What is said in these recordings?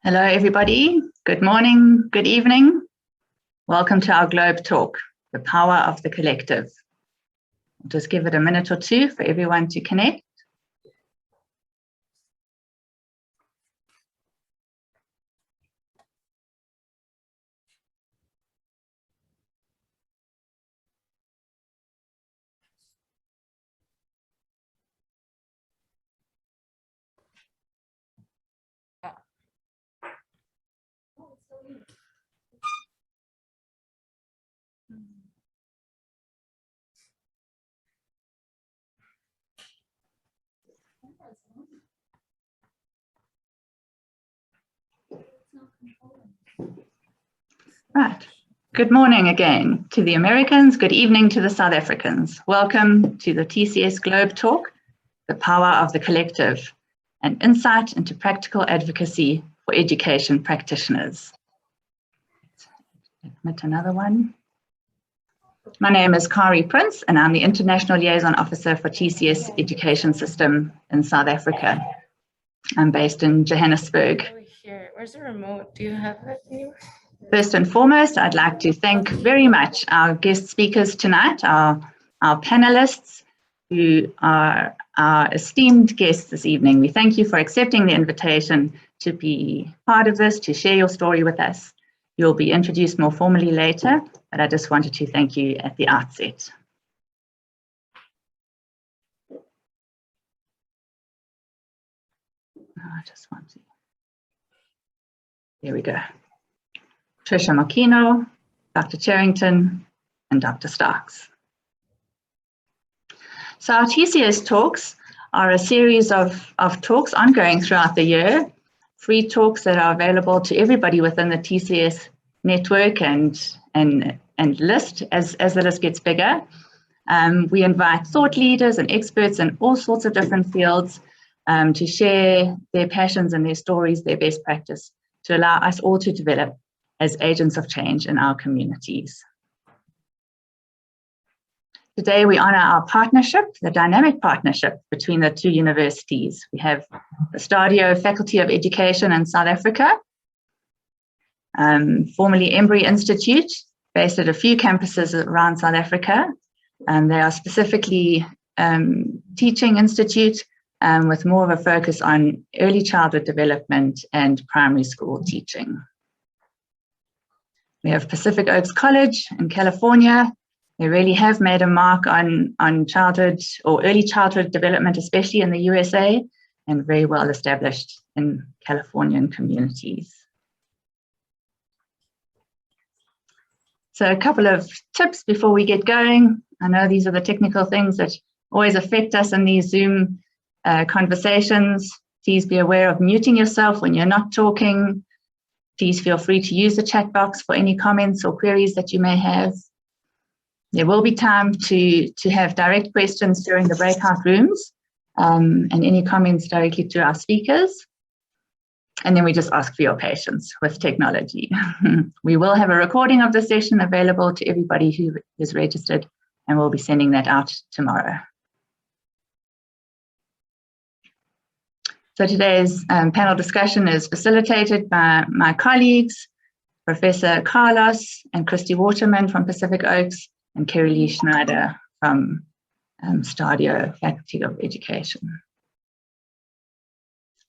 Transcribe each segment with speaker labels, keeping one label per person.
Speaker 1: Hello, everybody. Good morning, good evening. Welcome to our Globe Talk, the power of the collective. I'll just give it a minute or two for everyone to connect. Right. Good morning again to the Americans. Good evening to the South Africans. Welcome to the TCS Globe Talk, the power of the collective, an insight into practical advocacy for education practitioners. Admit another one. My name is Kari Prince, and I'm the International Liaison Officer for TCS Education System in South Africa. I'm based in Johannesburg.
Speaker 2: Over here. Where's the remote? Do you have it anywhere?
Speaker 1: First and foremost, I'd like to thank very much our guest speakers tonight, our panelists who are our esteemed guests this evening. We thank you for accepting the invitation to be part of this, to share your story with us. You'll be introduced more formally later, but I just wanted to thank you at the outset. There we go. Patricia Mokino, Dr. Cherrington, and Dr. Starks. So our TCS talks are a series of talks ongoing throughout the year, free talks that are available to everybody within the TCS network and list as the list gets bigger. We invite thought leaders and experts in all sorts of different fields to share their passions and their stories, their best practice, to allow us all to develop as agents of change in our communities. Today, we honor our partnership, the dynamic partnership between the two universities. We have the STADIO Faculty of Education in South Africa, formerly Embry Institute, based at a few campuses around South Africa. They are specifically teaching institute with more of a focus on early childhood development and primary school teaching. We have Pacific Oaks College in California. They really have made a mark on childhood or early childhood development, especially in the USA, and very well established in Californian communities. So a couple of tips before we get going. I know these are the technical things that always affect us in these Zoom conversations. Please be aware of muting yourself when you're not talking. Please feel free to use the chat box for any comments or queries that you may have. There will be time to have direct questions during the breakout rooms and any comments directly to our speakers. And then we just ask for your patience with technology. We will have a recording of the session available to everybody who is registered, and we'll be sending that out tomorrow. So today's panel discussion is facilitated by my colleagues, Professor Carlos and Christy Waterman from Pacific Oaks, and Keres Schneider from STADIO Faculty of Education.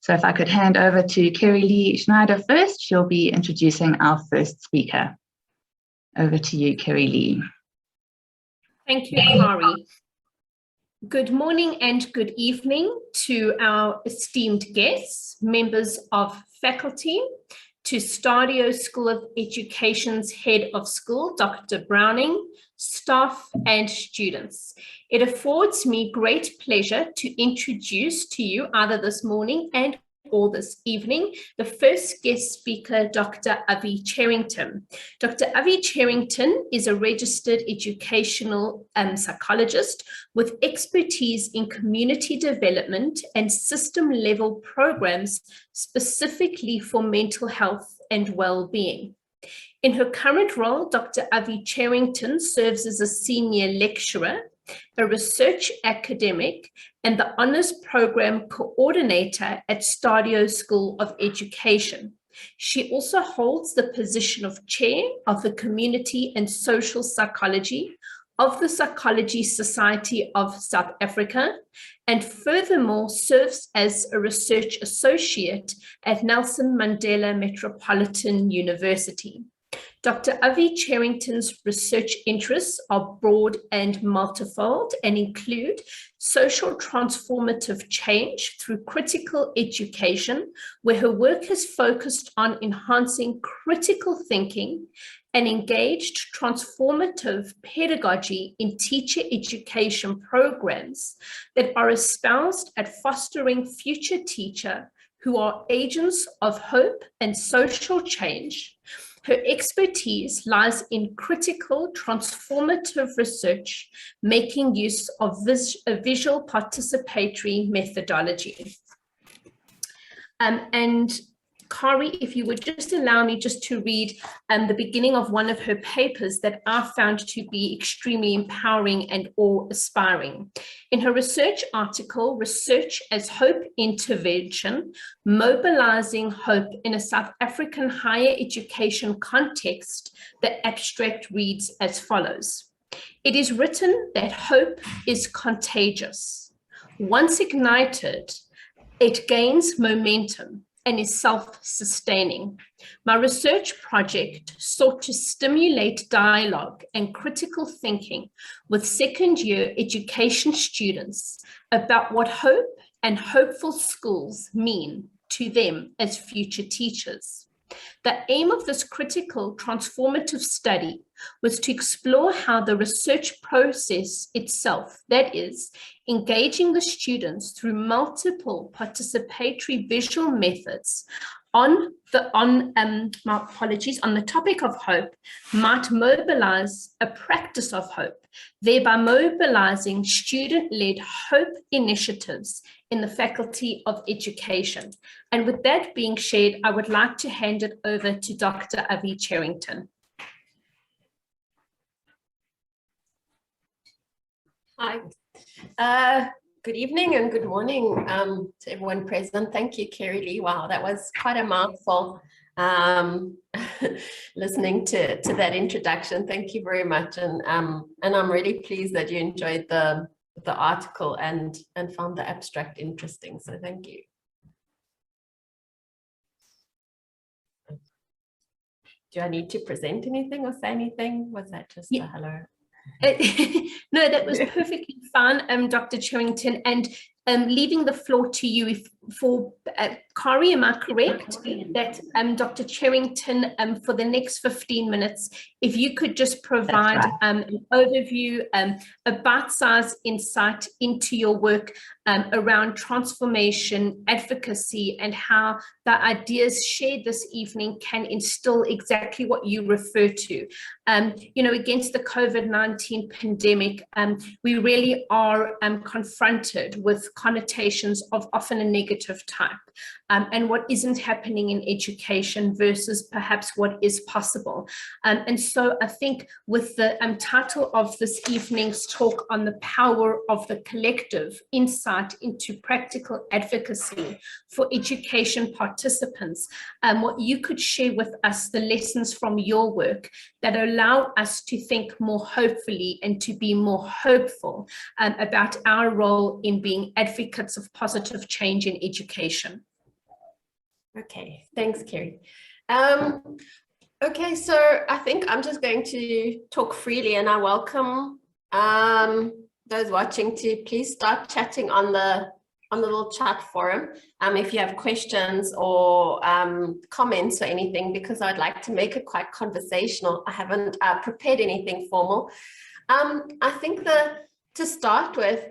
Speaker 1: So if I could hand over to Keres Schneider first, she'll be introducing our first speaker. Over to you, Keres.
Speaker 3: Thank you, Kari. Good morning and good evening to our esteemed guests, members of faculty, to STADIO School of Education's Head of School, Dr. Browning, staff and students. It affords me great pleasure to introduce to you either this morning and or this evening, the first guest speaker, Dr. Avivit Cherrington. Dr. Avivit Cherrington is a registered educational psychologist with expertise in community development and system-level programs specifically for mental health and well-being. In her current role, Dr. Avivit Cherrington serves as a senior lecturer, a research academic, and the Honours Program Coordinator at STADIO School of Education. She also holds the position of chair of the Community and Social Psychology of the Psychology Society of South Africa, and furthermore serves as a research associate at Nelson Mandela Metropolitan University. Dr. Avi Cherrington's research interests are broad and multifold and include social transformative change through critical education, where her work has focused on enhancing critical thinking and engaged transformative pedagogy in teacher education programs that are espoused at fostering future teachers who are agents of hope and social change. Her expertise lies in critical transformative research, making use of a visual participatory methodology. And Kari, if you would just allow me just to read the beginning of one of her papers that I found to be extremely empowering and awe-inspiring. In her research article, Research as Hope Intervention, Mobilizing Hope in a South African Higher Education Context, the abstract reads as follows. It is written that hope is contagious. Once ignited, it gains momentum and is self-sustaining. My research project sought to stimulate dialogue and critical thinking with second-year education students about what hope and hopeful schools mean to them as future teachers. The aim of this critical transformative study was to explore how the research process itself, that is, engaging the students through multiple participatory visual methods on the topic of hope, might mobilize a practice of hope, thereby mobilizing student-led hope initiatives in the Faculty of Education. And with that being shared, I would like to hand it over to Dr. Avi Cherrington.
Speaker 4: Hi. Good evening and good morning to everyone present. Thank you, Kerry. Wow, that was quite a mouthful. Listening to that introduction, thank you very much. And I'm really pleased that you enjoyed the article and found the abstract interesting. So thank you. Do I need to present anything or say anything? Was that just a hello?
Speaker 3: No, that was perfectly fine, Dr. Cherrington, and leaving the floor to you for Kari, am I correct that Dr. Cherrington, for the next 15 minutes, if you could just provide an overview, a bite-sized insight into your work around transformation, advocacy, and how the ideas shared this evening can instill exactly what you refer to. You know, against the COVID-19 pandemic, we really are confronted with connotations of often a negative type, and what isn't happening in education versus perhaps what is possible. And so I think with the title of this evening's talk on the power of the collective, insight into practical advocacy for education participants, what you could share with us the lessons from your work that allow us to think more hopefully and to be more hopeful about our role in being advocates of positive change in education.
Speaker 4: Okay, thanks, Kerry. Okay, so I think I'm just going to talk freely, and I welcome those watching to please start chatting on the little chat forum if you have questions or comments or anything, because I'd like to make it quite conversational. I haven't prepared anything formal. I think to start with,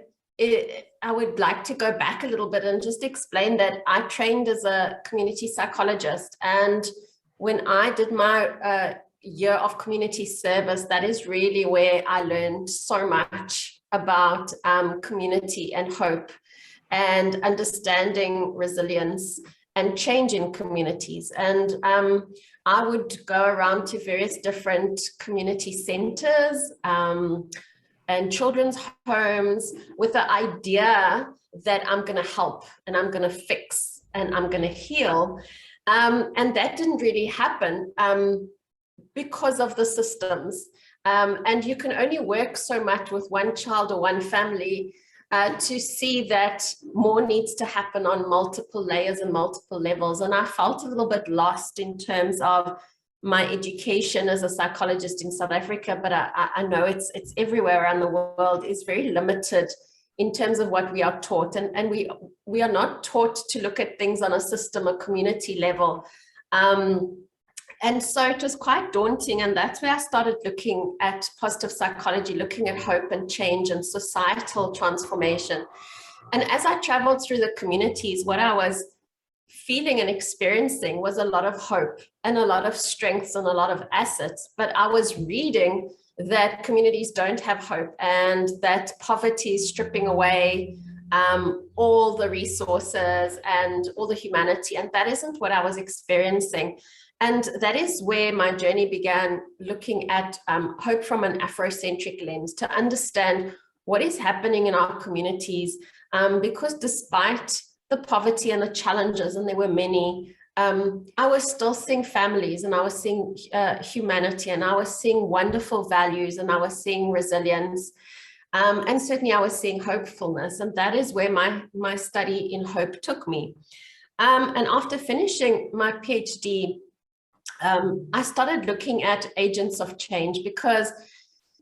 Speaker 4: I would like to go back a little bit and just explain that I trained as a community psychologist, and when I did my year of community service, that is really where I learned so much about community and hope and understanding resilience and change in communities. And I would go around to various different community centers and children's homes with the idea that I'm going to help and I'm going to fix and I'm going to heal. And that didn't really happen because of the systems. And you can only work so much with one child or one family to see that more needs to happen on multiple layers and multiple levels. And I felt a little bit lost in terms of my education as a psychologist in South Africa, but I know it's everywhere around the world, is very limited in terms of what we are taught. And we are not taught to look at things on a system or community level. And so it was quite daunting. And that's where I started looking at positive psychology, looking at hope and change and societal transformation. And as I traveled through the communities, what I was feeling and experiencing was a lot of hope and a lot of strengths and a lot of assets. But I was reading that communities don't have hope and that poverty is stripping away all the resources and all the humanity. And that isn't what I was experiencing. And that is where my journey began, looking at hope from an Afrocentric lens to understand what is happening in our communities. Because despite the poverty and the challenges, and there were many, I was still seeing families, and I was seeing humanity, and I was seeing wonderful values, and I was seeing resilience. And certainly I was seeing hopefulness. And that is where my study in hope took me. And after finishing my PhD, I started looking at agents of change, because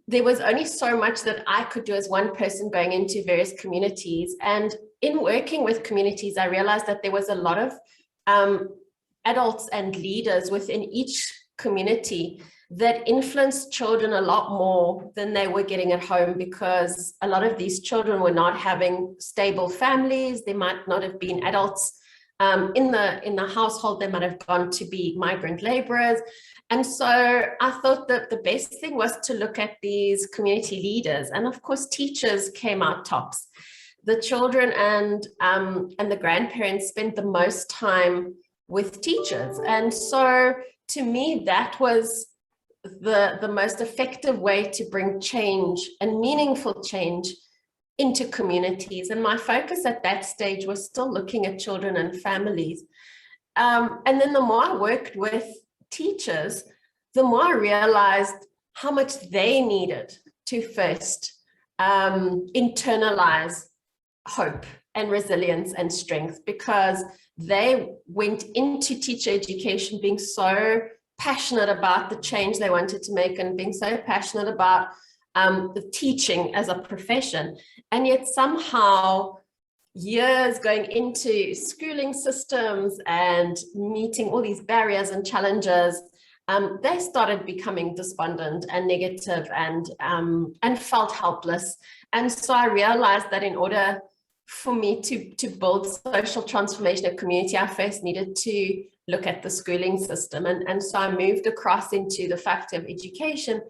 Speaker 4: there was only so much that I could do as one person going into various communities. And in working with communities, I realized that there was a lot of adults and leaders within each community that influenced children a lot more than they were getting at home, because a lot of these children were not having stable families. They might not have been adults in the household. They might have gone to be migrant laborers. And so I thought that the best thing was to look at these community leaders. And of course, teachers came out tops. The children and the grandparents spent the most time with teachers. And so to me, that was the most effective way to bring change and meaningful change into communities. And my focus at that stage was still looking at children and families. And then the more I worked with teachers, the more I realized how much they needed to first internalize hope and resilience and strength, because they went into teacher education being so passionate about the change they wanted to make and being so passionate about the teaching as a profession. And yet somehow years going into schooling systems and meeting all these barriers and challenges, they started becoming despondent and negative and felt helpless. And so I realized that in order for me to build social transformation at community, I first needed to look at the schooling system. And so I moved across into the Faculty of Education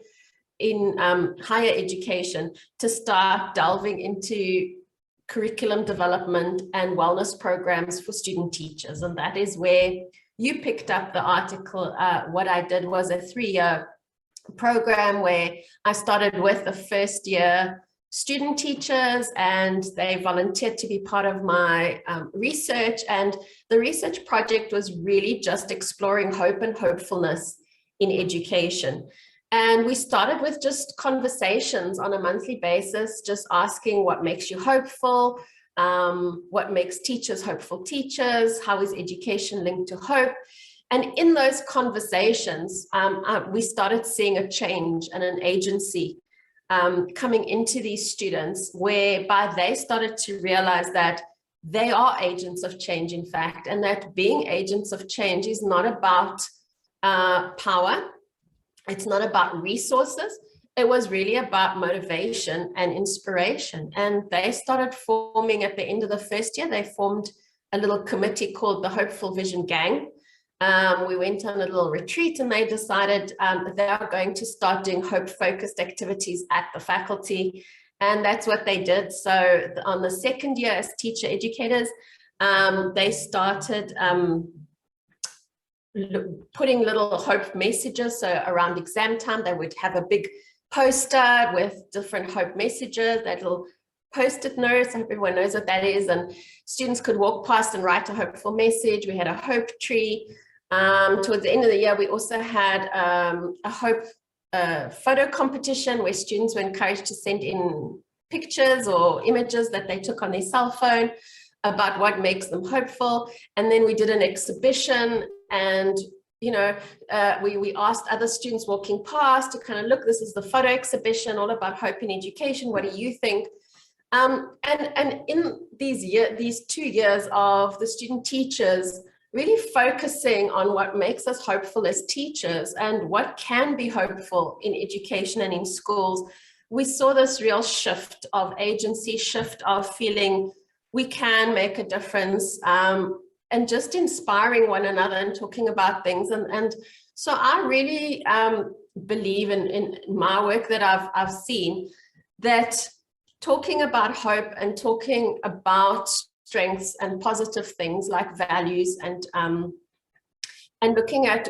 Speaker 4: in higher education to start delving into curriculum development and wellness programs for student teachers. And that is where you picked up the article. What I did was a 3-year program where I started with the first year student teachers, and they volunteered to be part of my research. And the research project was really just exploring hope and hopefulness in education. And we started with just conversations on a monthly basis, just asking what makes you hopeful, what makes teachers hopeful teachers, how is education linked to hope? And in those conversations, we started seeing a change and an agency coming into these students, whereby they started to realize that they are agents of change, in fact, and that being agents of change is not about power. It's not about resources. It was really about motivation and inspiration. And they started forming at the end of the first year. They formed a little committee called the Hopeful Vision Gang. We went on a little retreat, and they decided they are going to start doing hope-focused activities at the faculty. And that's what they did. So on the second year as teacher educators, they started putting little hope messages. So around exam time, they would have a big poster with different hope messages that'll Post-it notes. I hope everyone knows what that is. And students could walk past and write a hopeful message. We had a hope tree. Towards the end of the year, we also had a hope photo competition where students were encouraged to send in pictures or images that they took on their cell phone about what makes them hopeful. And then we did an exhibition, and we asked other students walking past to kind of look, this is the photo exhibition all about hope in education. What do you think? And in these 2 years of the student teachers really focusing on what makes us hopeful as teachers and what can be hopeful in education and in schools, we saw this real shift of agency, shift of feeling we can make a difference, and just inspiring one another and talking about things. And so I really believe in my work that I've seen that talking about hope and talking about strengths and positive things like values and looking at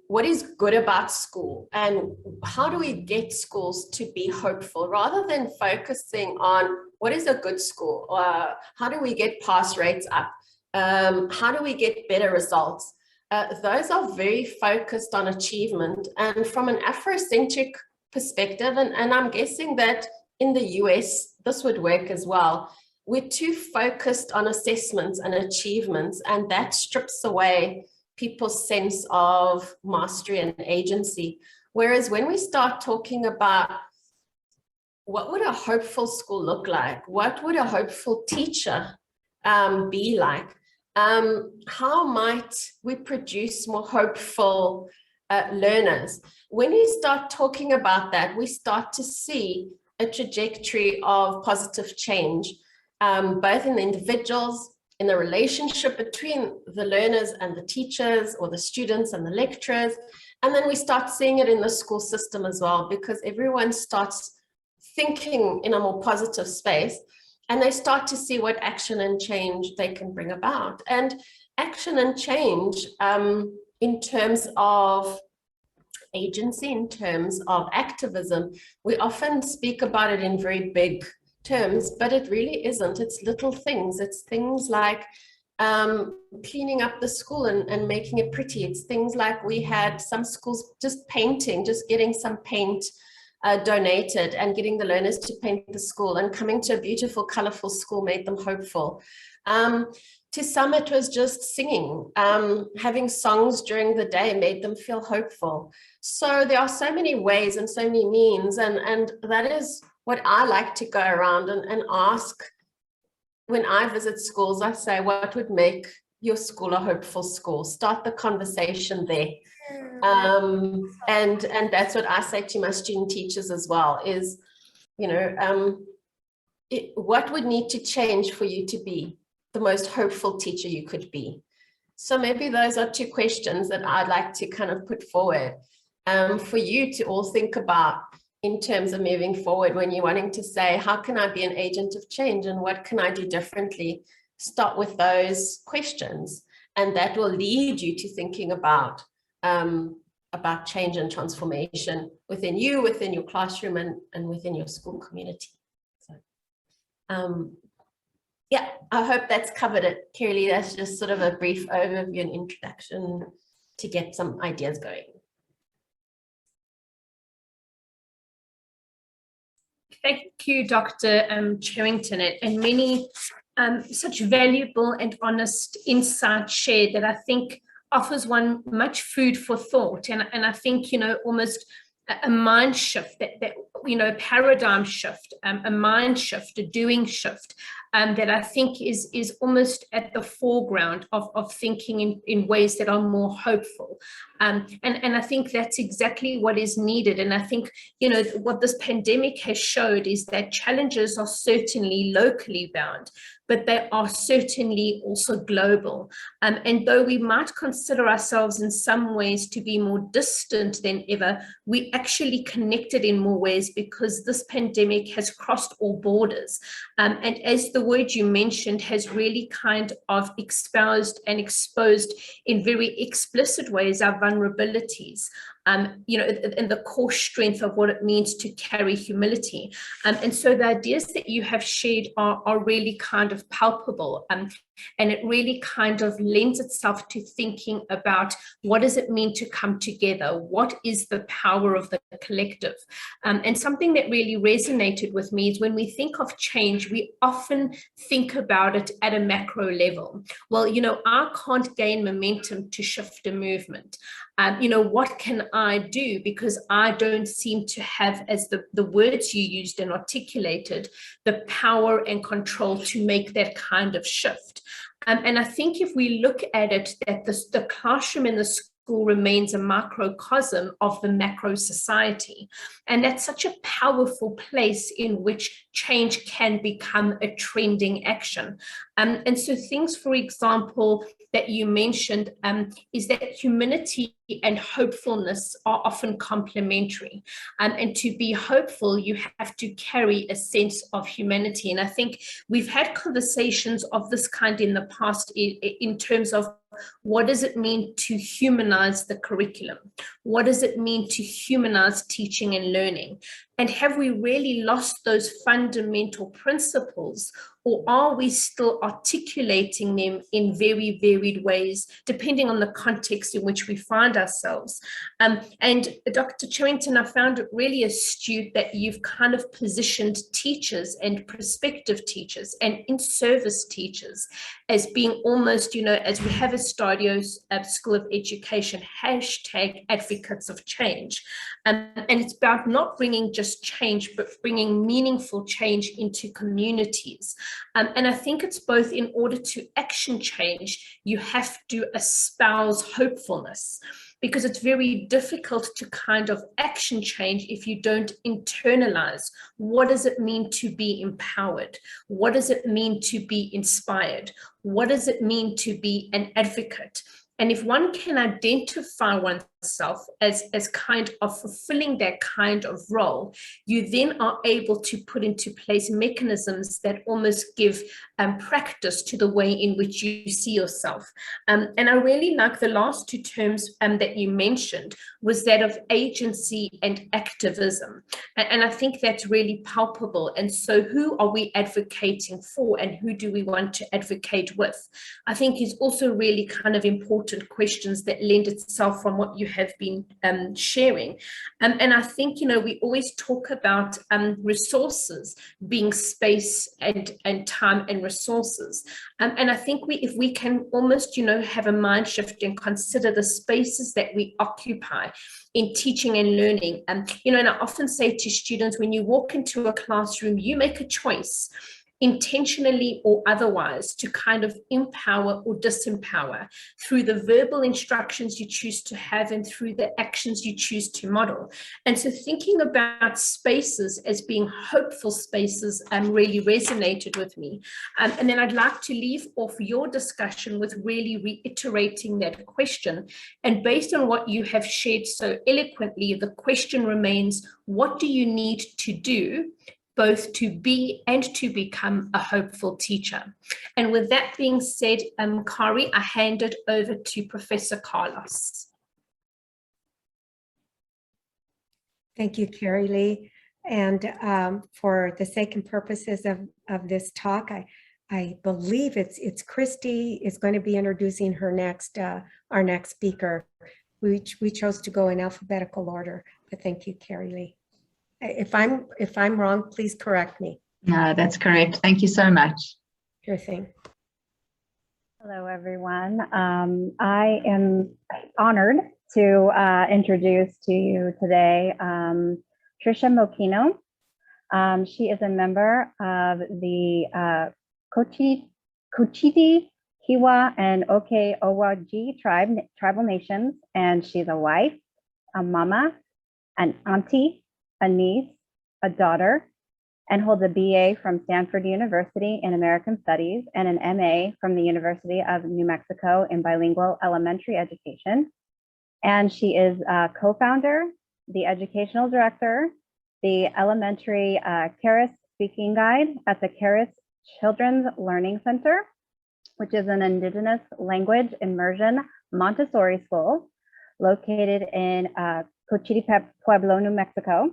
Speaker 4: what is good about school and how do we get schools to be hopeful, rather than focusing on what is a good school, or how do we get pass rates up, how do we get better results. Those are very focused on achievement, and from an Afrocentric perspective, and I'm guessing that in the US this would work as well. We're too focused on assessments and achievements, and that strips away people's sense of mastery and agency. Whereas when we start talking about what would a hopeful school look like, what would a hopeful teacher be like, how might we produce more hopeful learners? When we start talking about that, we start to see a trajectory of positive change, both in the individuals, in the relationship between the learners and the teachers, or the students and the lecturers. And then we start seeing it in the school system as well, because everyone starts thinking in a more positive space, and they start to see what action and change they can bring about. And action and change in terms of agency, in terms of activism, we often speak about it in very big terms, but it really isn't. It's little things. It's things like cleaning up the school and making it pretty. It's things like we had some schools just painting, just getting some paint donated and getting the learners to paint the school, and coming to a beautiful, colorful school made them hopeful. To some, it was just singing, having songs during the day made them feel hopeful. So there are so many ways and so many means, and that is what I like to go around and ask. When I visit schools, I say, what would make your school a hopeful school? Start the conversation there. And that's what I say to my student teachers as well, is, what would need to change for you to be the most hopeful teacher you could be? So maybe those are two questions that I'd like to kind of put forward for you to all think about in terms of moving forward when you're wanting to say, how can I be an agent of change and what can I do differently? Start with those questions, and that will lead you to thinking about change and transformation within you, within your classroom, and within your school community. So, yeah, I hope that's covered it. Keres, that's just sort of a brief overview and introduction to get some ideas going.
Speaker 3: Thank you, Dr. Cherrington, and many such valuable and honest insights shared that I think offers one much food for thought. And I think, almost a mind shift, that paradigm shift, a mind shift, a doing shift, that I think is almost at the foreground of thinking in ways that are more hopeful. And I think that's exactly what is needed. And I think, what this pandemic has showed is that challenges are certainly locally bound, but they are certainly also global. And though we might consider ourselves in some ways to be more distant than ever, we actually connected in more ways because this pandemic has crossed all borders. And as the word you mentioned has really kind of espoused and exposed in very explicit ways our vulnerabilities. you know, and the core strength of what it means to carry humility. And so the ideas that you have shared are really kind of palpable. And it really kind of lends itself to thinking about what does it mean to come together? What is the power of the collective? And something that really resonated with me is when we think of change, we often think about it at a macro level. Well, you know, I can't gain momentum to shift a movement. You know, what can I do? Because I don't seem to have, as the words you used and articulated, the power and control to make that kind of shift. And I think if we look at it, that the classroom in the school remains a microcosm of the macro society. And that's such a powerful place in which change can become a trending action. And so things, for example, that you mentioned is that humility and hopefulness are often complementary. And to be hopeful, you have to carry a sense of humanity. And I think we've had conversations of this kind in the past in terms of what does it mean to humanize the curriculum? What does it mean to humanize teaching and learning? And have we really lost those fundamental principles, or are we still articulating them in very varied ways, depending on the context in which we find ourselves? And Dr. Cherrington, I found it really astute that you've kind of positioned teachers and prospective teachers and in-service teachers as being almost, you know, as we have a STADIO School of Education, hashtag advocates of change. And it's about not bringing just change, but bringing meaningful change into communities. And I think it's both in order to action change, you have to espouse hopefulness, because it's very difficult to kind of action change if you don't internalize what does it mean to be empowered? What does it mean to be inspired? What does it mean to be an advocate? And if one can identify oneself as kind of fulfilling that kind of role, you then are able to put into place mechanisms that almost give practice to the way in which you see yourself. And I really like the last two terms that you mentioned, was that of agency and activism. And I think that's really palpable. And so who are we advocating for, and who do we want to advocate with? I think is also really kind of important questions that lend itself from what you have been sharing. And I think, you know, we always talk about resources being space and time and resources. And I think if we can almost, you know, have a mind shift and consider the spaces that we occupy in teaching and learning. You know, and I often say to students, when you walk into a classroom, you make a choice, intentionally or otherwise, to kind of empower or disempower through the verbal instructions you choose to have and through the actions you choose to model. And so thinking about spaces as being hopeful spaces really resonated with me. And then I'd like to leave off your discussion with really reiterating that question. And based on what you have shared so eloquently, the question remains, what do you need to do both to be and to become a hopeful teacher? And with that being said, Kari, I hand it over to Professor Carlos.
Speaker 5: Thank you, Carrie Lee. And for the sake and purposes of this talk, I believe it's Christy is going to be introducing her next our next speaker. We chose to go in alphabetical order, but thank you, Carrie Lee. If I'm wrong, please correct me.
Speaker 1: No, that's correct. Thank you so much.
Speaker 5: Sure thing.
Speaker 6: Hello, everyone. I am honored to introduce to you today Trisha Mokino. She is a member of the Kuchiti, Kiwa, and Oke-Owa-G tribal nations, and she's a wife, a mama, an auntie, a niece, a daughter, and holds a BA from Stanford University in American Studies and an MA from the University of New Mexico in bilingual elementary education. And she is a co-founder, the educational director, the elementary Keres speaking guide at the Keres Children's Learning Center, which is an indigenous language immersion Montessori school located in Pueblo, New Mexico.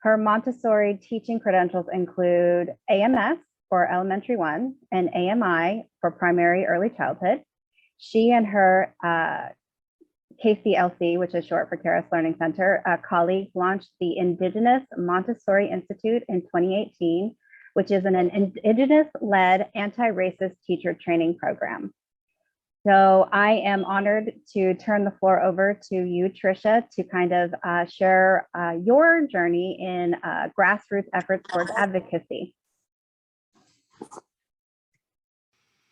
Speaker 6: Her Montessori teaching credentials include AMS for Elementary 1 and AMI for Primary Early Childhood. She and her KCLC, which is short for Keres Learning Center, colleagues launched the Indigenous Montessori Institute in 2018, which is an Indigenous-led anti-racist teacher training program. So I am honored to turn the floor over to you, Trisha, to kind of share your journey in grassroots efforts towards advocacy.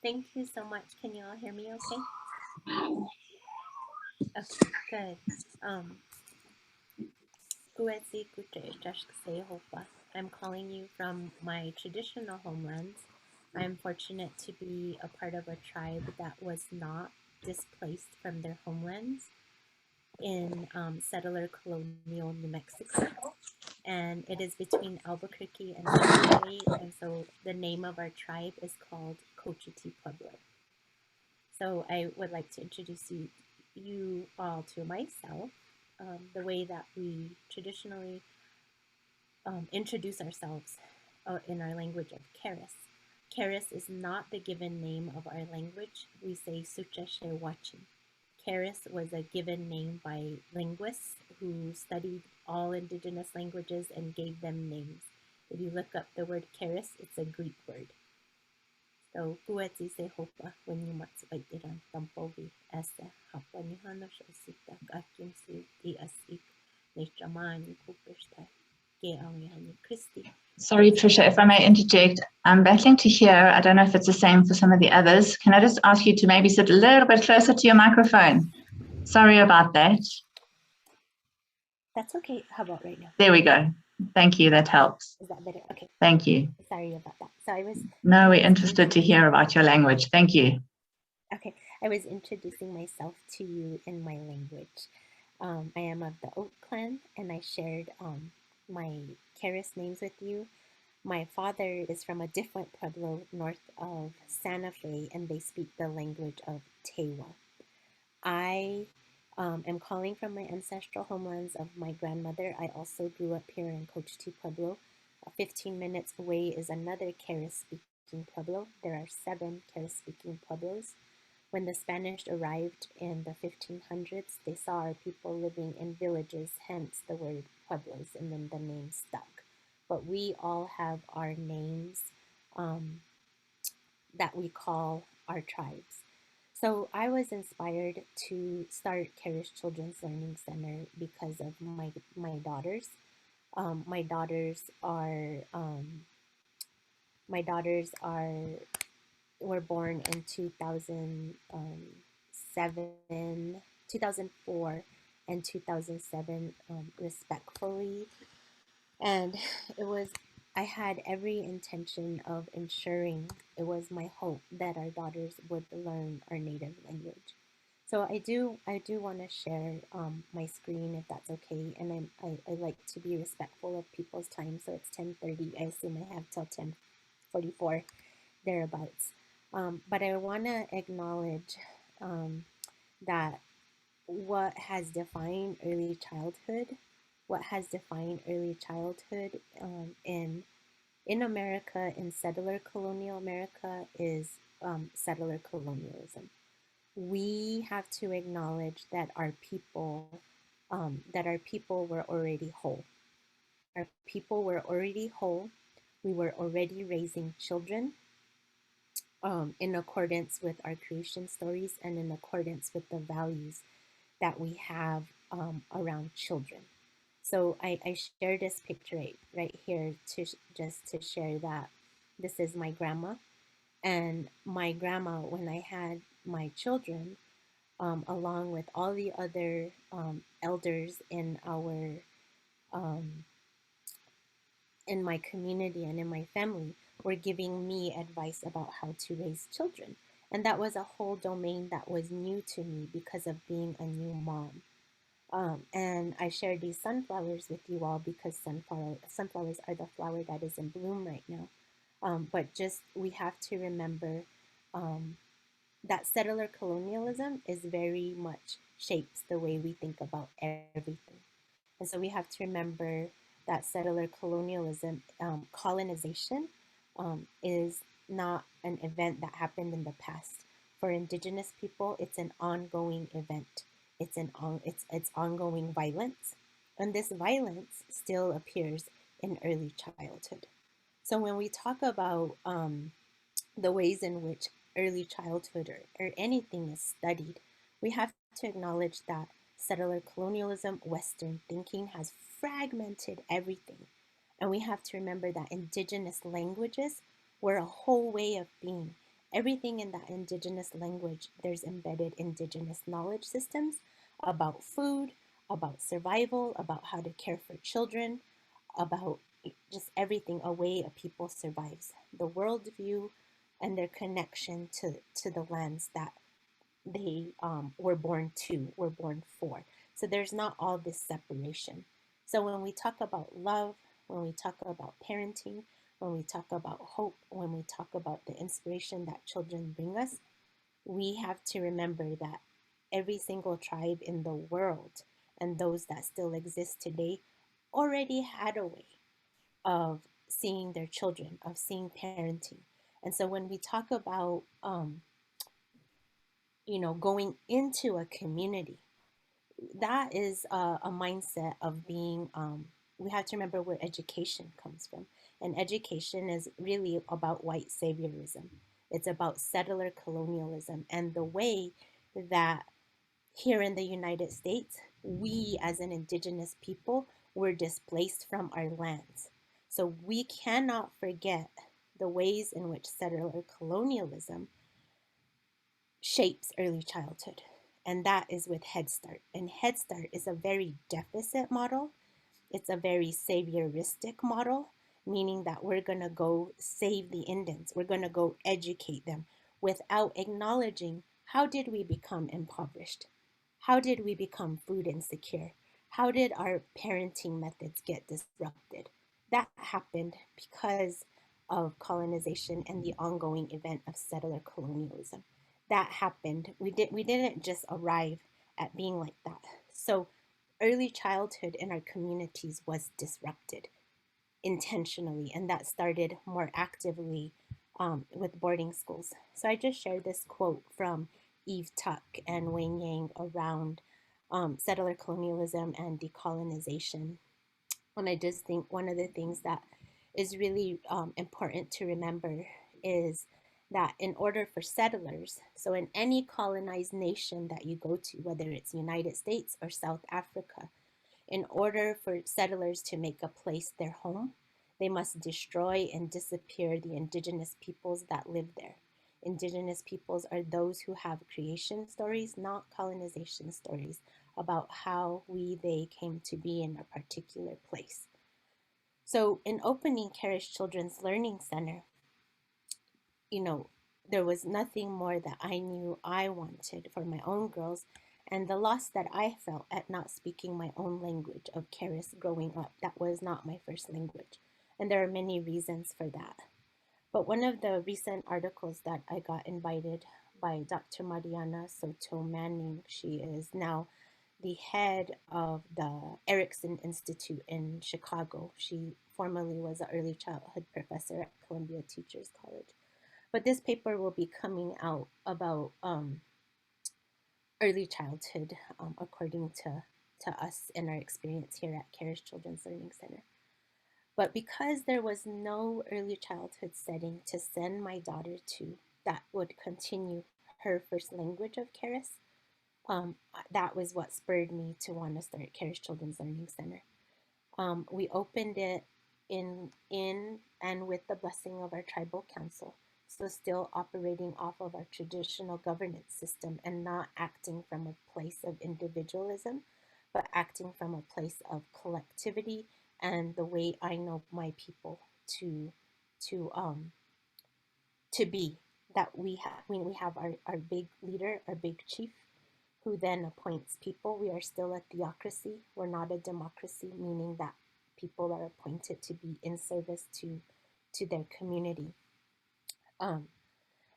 Speaker 7: Thank you so much. Can you all hear me okay? Okay, good. I'm calling you from my traditional homelands. I'm fortunate to be a part of a tribe that was not displaced from their homelands in settler colonial New Mexico. And it is between Albuquerque and Santa Fe, and so the name of our tribe is called Cochiti Pueblo. So I would like to introduce you all to myself, the way that we traditionally introduce ourselves in our language of Keres. Keres is not the given name of our language. We say Sucha Shewachin. Keres was a given name by linguists who studied all indigenous languages and gave them names. If you look up the word Keres, it's a Greek word. So kuetsi se hopa when you must wait it on tampovi essa hapanyhano shosita akim si asik neshamani kupesta ke awyani Christi.
Speaker 1: Sorry, Trisha, if I may interject, I'm battling to hear. I don't know if it's the same for some of the others. Can I just ask you to maybe sit a little bit closer to your microphone? Sorry about that.
Speaker 7: That's okay. How about right now?
Speaker 1: There we go. Thank you. That helps.
Speaker 7: Is that better? Okay.
Speaker 1: Thank you.
Speaker 7: Sorry about that. So I was.
Speaker 1: No, we're interested to hear about your language. Thank you.
Speaker 7: Okay. I was introducing myself to you in my language. I am of the Oak clan, and I shared my Keres names with you. My father is from a different pueblo north of Santa Fe, and they speak the language of Tewa. I am calling from my ancestral homelands of my grandmother. I also grew up here in Cochiti Pueblo. 15 minutes away is another Keres-speaking pueblo. There are 7 Keres-speaking pueblos. When the Spanish arrived in the 1500s, they saw our people living in villages, hence the word pueblos, and then the name stuck. But we all have our names that we call our tribes. So I was inspired to start Keres Children's Learning Center because of my daughters. My daughters were born in 2004, and 2007, respectfully. And I had every intention of ensuring, it was my hope that our daughters would learn our native language. So I do want to share my screen, if that's okay. And I like to be respectful of people's time. So it's 10:30. I assume I have till 10:44, thereabouts. But I want to acknowledge that what has defined early childhood in America, in settler colonial America, is settler colonialism. We have to acknowledge that our people were already whole. Our people were already whole. We were already raising children in accordance with our creation stories and in accordance with the values that we have around children. So I share this picture right here just to share that this is my grandma. And my grandma, when I had my children, along with all the other elders in my community and in my family, were giving me advice about how to raise children. And that was a whole domain that was new to me because of being a new mom. And I shared these sunflowers with you all because sunflowers are the flower that is in bloom right now. But just we have to remember that settler colonialism is very much shapes the way we think about everything. And so we have to remember that settler colonialism, colonization, is not an event that happened in the past. For Indigenous people, it's an ongoing event. It's ongoing violence, and this violence still appears in early childhood. So when we talk about the ways in which early childhood or anything is studied, we have to acknowledge that settler colonialism, Western thinking has fragmented everything. And we have to remember that Indigenous languages were a whole way of being. Everything in that Indigenous language, there's embedded Indigenous knowledge systems about food, about survival, about how to care for children, about just everything, a way a people survives, the worldview, and their connection to the lands that they were born to, were born for. So there's not all this separation. So when we talk about love, when we talk about parenting, when we talk about hope, when we talk about the inspiration that children bring us, we have to remember that every single tribe in the world and those that still exist today already had a way of seeing their children, of seeing parenting. And so when we talk about, going into a community, that is a mindset of being, we have to remember where education comes from. And education is really about white saviorism. It's about settler colonialism and the way that here in the United States, we as an Indigenous people were displaced from our lands. So we cannot forget the ways in which settler colonialism shapes early childhood. And that is with Head Start. And Head Start is a very deficit model. It's a very savioristic model, meaning that we're going to go save the Indians. We're going to go educate them without acknowledging how did we become impoverished? How did we become food insecure? How did our parenting methods get disrupted? That happened because of colonization and the ongoing event of settler colonialism. That happened. We didn't just arrive at being like that. So early childhood in our communities was disrupted intentionally, and that started more actively with boarding schools. So I just shared this quote from Eve Tuck and Wayne Yang around settler colonialism and decolonization. And I just think one of the things that is really important to remember is that in order for settlers, so in any colonized nation that you go to, whether it's United States or South Africa, in order for settlers to make a place their home, they must destroy and disappear the Indigenous peoples that live there. Indigenous peoples are those who have creation stories, not colonization stories, about how they came to be in a particular place. So in opening Keres Children's Learning Center, there was nothing more that I knew I wanted for my own girls, and the loss that I felt at not speaking my own language of Keres growing up. That was not my first language. And there are many reasons for that. But one of the recent articles that I got invited by Dr. Mariana Soto Manning, she is now the head of the Erickson Institute in Chicago. She formerly was an early childhood professor at Columbia Teachers College. But this paper will be coming out about early childhood, according to us and our experience here at Keres Children's Learning Center. But because there was no early childhood setting to send my daughter to that would continue her first language of Keres, that was what spurred me to want to start Keres Children's Learning Center. We opened it in and with the blessing of our tribal council. So still operating off of our traditional governance system and not acting from a place of individualism, but acting from a place of collectivity and the way I know my people to be. That we have our big leader, our big chief, who then appoints people. We are still a theocracy. We're not a democracy, meaning that people are appointed to be in service to their community.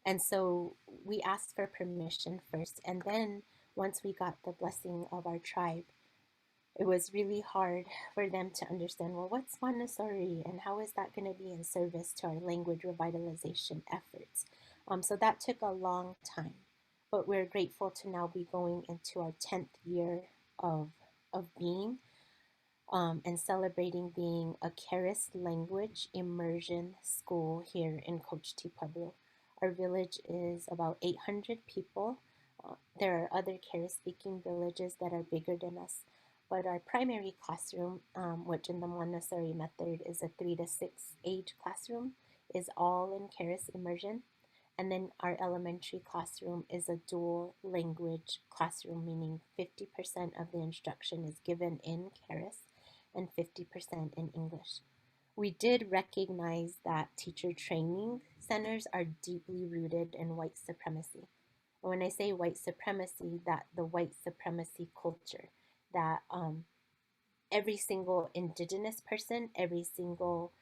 Speaker 7: And so we asked for permission first, and then once we got the blessing of our tribe, it was really hard for them to understand, well, what's Montessori and how is that going to be in service to our language revitalization efforts? So that took a long time, but we're grateful to now be going into our 10th year of being and celebrating being a Keres language immersion school here in Cochiti Pueblo. Our village is about 800 people. There are other Keres speaking villages that are bigger than us, but our primary classroom, which in the Montessori method is a 3 to 6 age classroom, is all in Keres immersion. And then our elementary classroom is a dual language classroom, meaning 50% of the instruction is given in Keres and 50% in English. We did recognize that teacher training centers are deeply rooted in white supremacy. And when I say white supremacy, that the white supremacy culture, that every single indigenous person, every single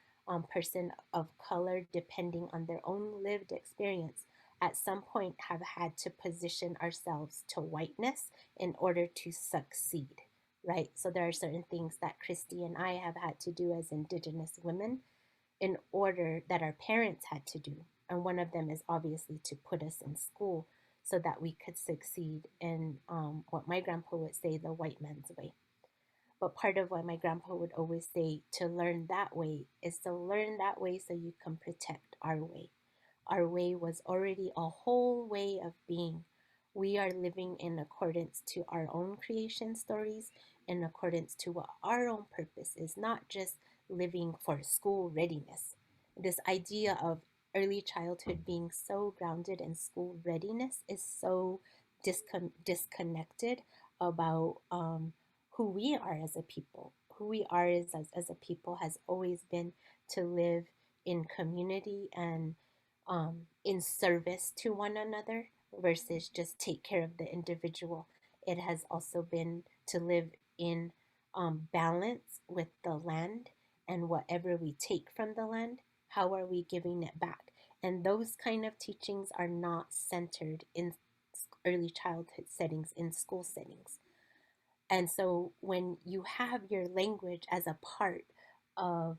Speaker 7: person of color, depending on their own lived experience, at some point have had to position ourselves to whiteness in order to succeed, right? So there are certain things that Christy and I have had to do as indigenous women in order that our parents had to do. And one of them is obviously to put us in school so that we could succeed in what my grandpa would say, the white man's way. But part of what my grandpa would always say, to learn that way is to learn that way so you can protect our way. Our way was already a whole way of being. We are living in accordance to our own creation stories, in accordance to what our own purpose is, not just living for school readiness. This idea of early childhood being so grounded in school readiness is so disconnected about who we are as a people. Who we are as a people has always been to live in community and in service to one another versus just take care of the individual. It has also been to live in balance with the land, and whatever we take from the land, how are we giving it back? And those kind of teachings are not centered in early childhood settings, in school settings. And so when you have your language as a part of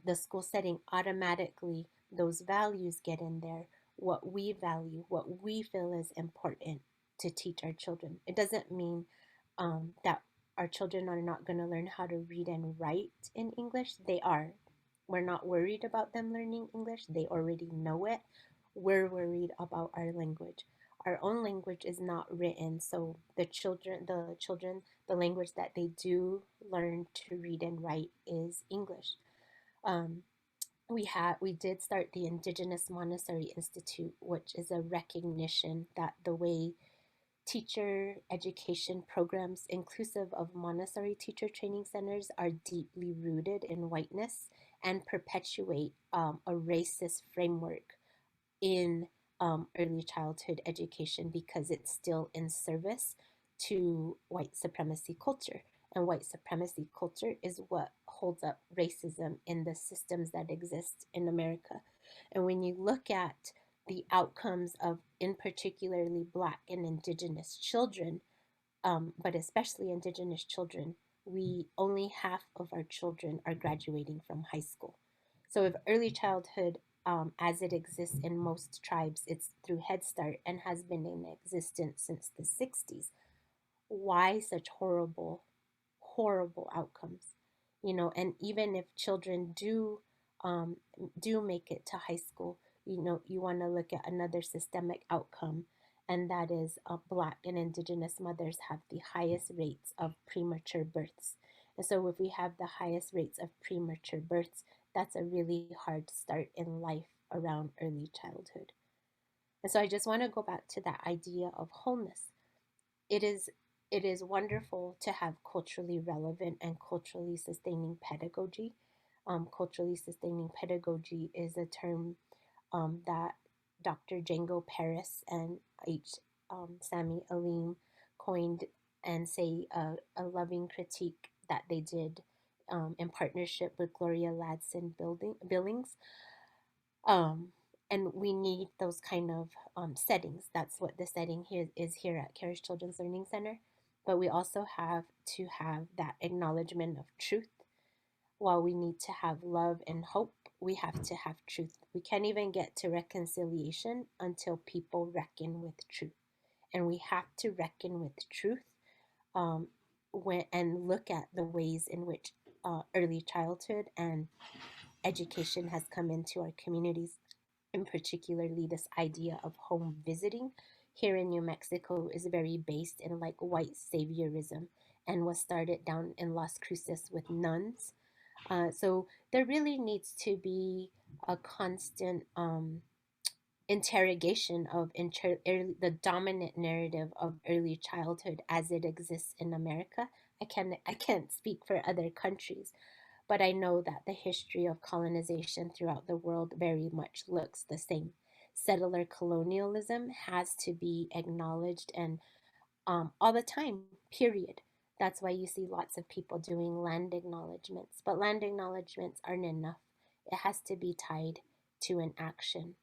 Speaker 7: the school setting, automatically those values get in there, what we value, what we feel is important to teach our children. It doesn't mean that our children are not going to learn how to read and write in English. They are. We're not worried about them learning English. They already know it. We're worried about our language. Our own language is not written, so the language that they do learn to read and write is English. We did start the Indigenous Montessori Institute, which is a recognition that the way teacher education programs, inclusive of Montessori teacher training centers, are deeply rooted in whiteness and perpetuate a racist framework in early childhood education because it's still in service to white supremacy culture. And white supremacy culture is what holds up racism in the systems that exist in America. And when you look at the outcomes of, in particularly Black and Indigenous children, but especially Indigenous children, we only half of our children are graduating from high school. So if early childhood, as it exists in most tribes, it's through Head Start and has been in existence since the 60s, why such horrible outcomes? And even if children do make it to high school, you want to look at another systemic outcome, and that is Black and Indigenous mothers have the highest rates of premature births. And so if we have the highest rates of premature births, that's a really hard start in life around early childhood. And so I just want to go back to that idea of wholeness. It is wonderful to have culturally relevant and culturally sustaining pedagogy. Culturally sustaining pedagogy is a term that Dr. Django Paris and H. Sami Alim coined, and say a loving critique that they did in partnership with Gloria Ladson Billings. And we need those kind of settings. That's what the setting here is here at Keres Children's Learning Center. but we also have to have that acknowledgement of truth. While we need to have love and hope, we have to have truth. We can't even get to reconciliation until people reckon with truth. And we have to reckon with truth and look at the ways in which early childhood and education has come into our communities, and particularly this idea of home visiting here in New Mexico is very based in like white saviorism and was started down in Las Cruces with nuns. So there really needs to be a constant interrogation of the dominant narrative of early childhood as it exists in America. I can't speak for other countries, but I know that the history of colonization throughout the world very much looks the same. Settler colonialism has to be acknowledged and all the time, period. That's why you see lots of people doing land acknowledgements, but land acknowledgements aren't enough. It has to be tied to an action.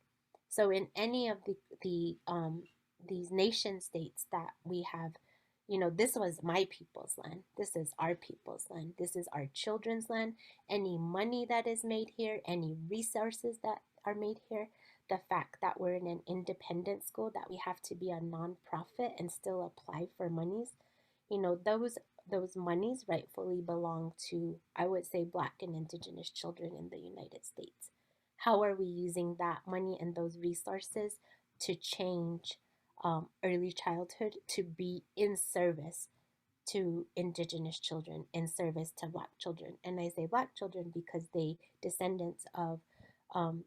Speaker 7: So in any of these nation states that we have, this was my people's land. This is our people's land. This is our children's land. Any money that is made here, any resources that are made here, the fact that we're in an independent school, that we have to be a nonprofit and still apply for monies, those monies rightfully belong to, I would say, Black and Indigenous children in the United States. How are we using that money and those resources to change early childhood to be in service to Indigenous children, in service to Black children? And I say Black children because they descendants of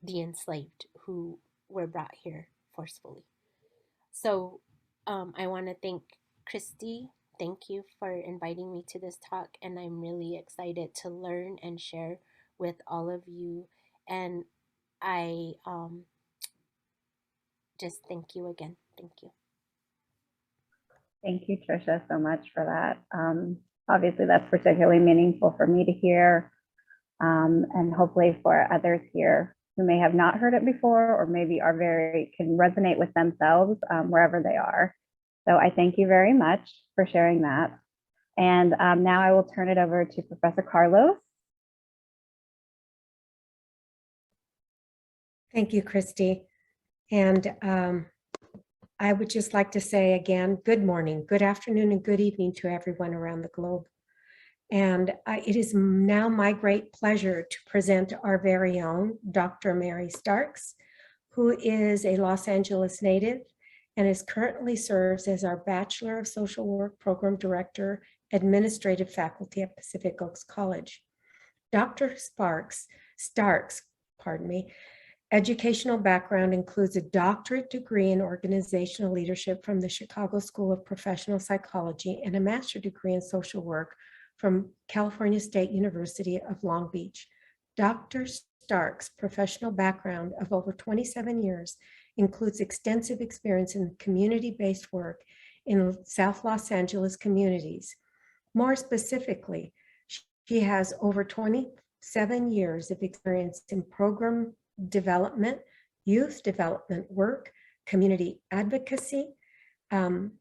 Speaker 7: the enslaved who were brought here forcefully. So I want to thank Christy. Thank you for inviting me to this talk, and I'm really excited to learn and share with all of you. And I just thank you again. Thank you.
Speaker 6: Thank you, Trisha, so much for that. Obviously, that's particularly meaningful for me to hear, and hopefully for others here who may have not heard it before, or maybe can resonate with themselves wherever they are. So I thank you very much for sharing that. And now I will turn it over to Professor Carlos.
Speaker 5: Thank you, Christy. And I would just like to say again, good morning, good afternoon, and good evening to everyone around the globe. And it is now my great pleasure to present our very own Dr. Mary Starks, who is a Los Angeles native and currently serves as our Bachelor of Social Work Program Director, Administrative Faculty at Pacific Oaks College. Dr. Starks, educational background includes a doctorate degree in organizational leadership from the Chicago School of Professional Psychology and a master's degree in social work from California State University of Long Beach. Dr. Starks' professional background of over 27 years includes extensive experience in community-based work in South Los Angeles communities. More specifically, she has over 27 years of experience in program development, youth development work, community advocacy, and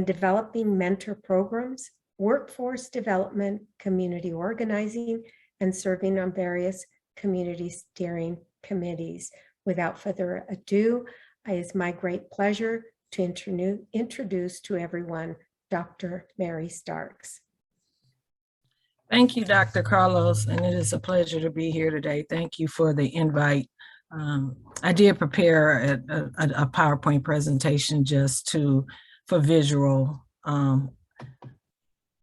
Speaker 5: developing mentor programs, workforce development, community organizing, and serving on various community steering committees. Without further ado, it is my great pleasure to introduce to everyone Dr. Mary Starks.
Speaker 8: Thank you, Dr. Carlos, and it is a pleasure to be here today. Thank you for the invite. I did prepare a PowerPoint presentation just for visual.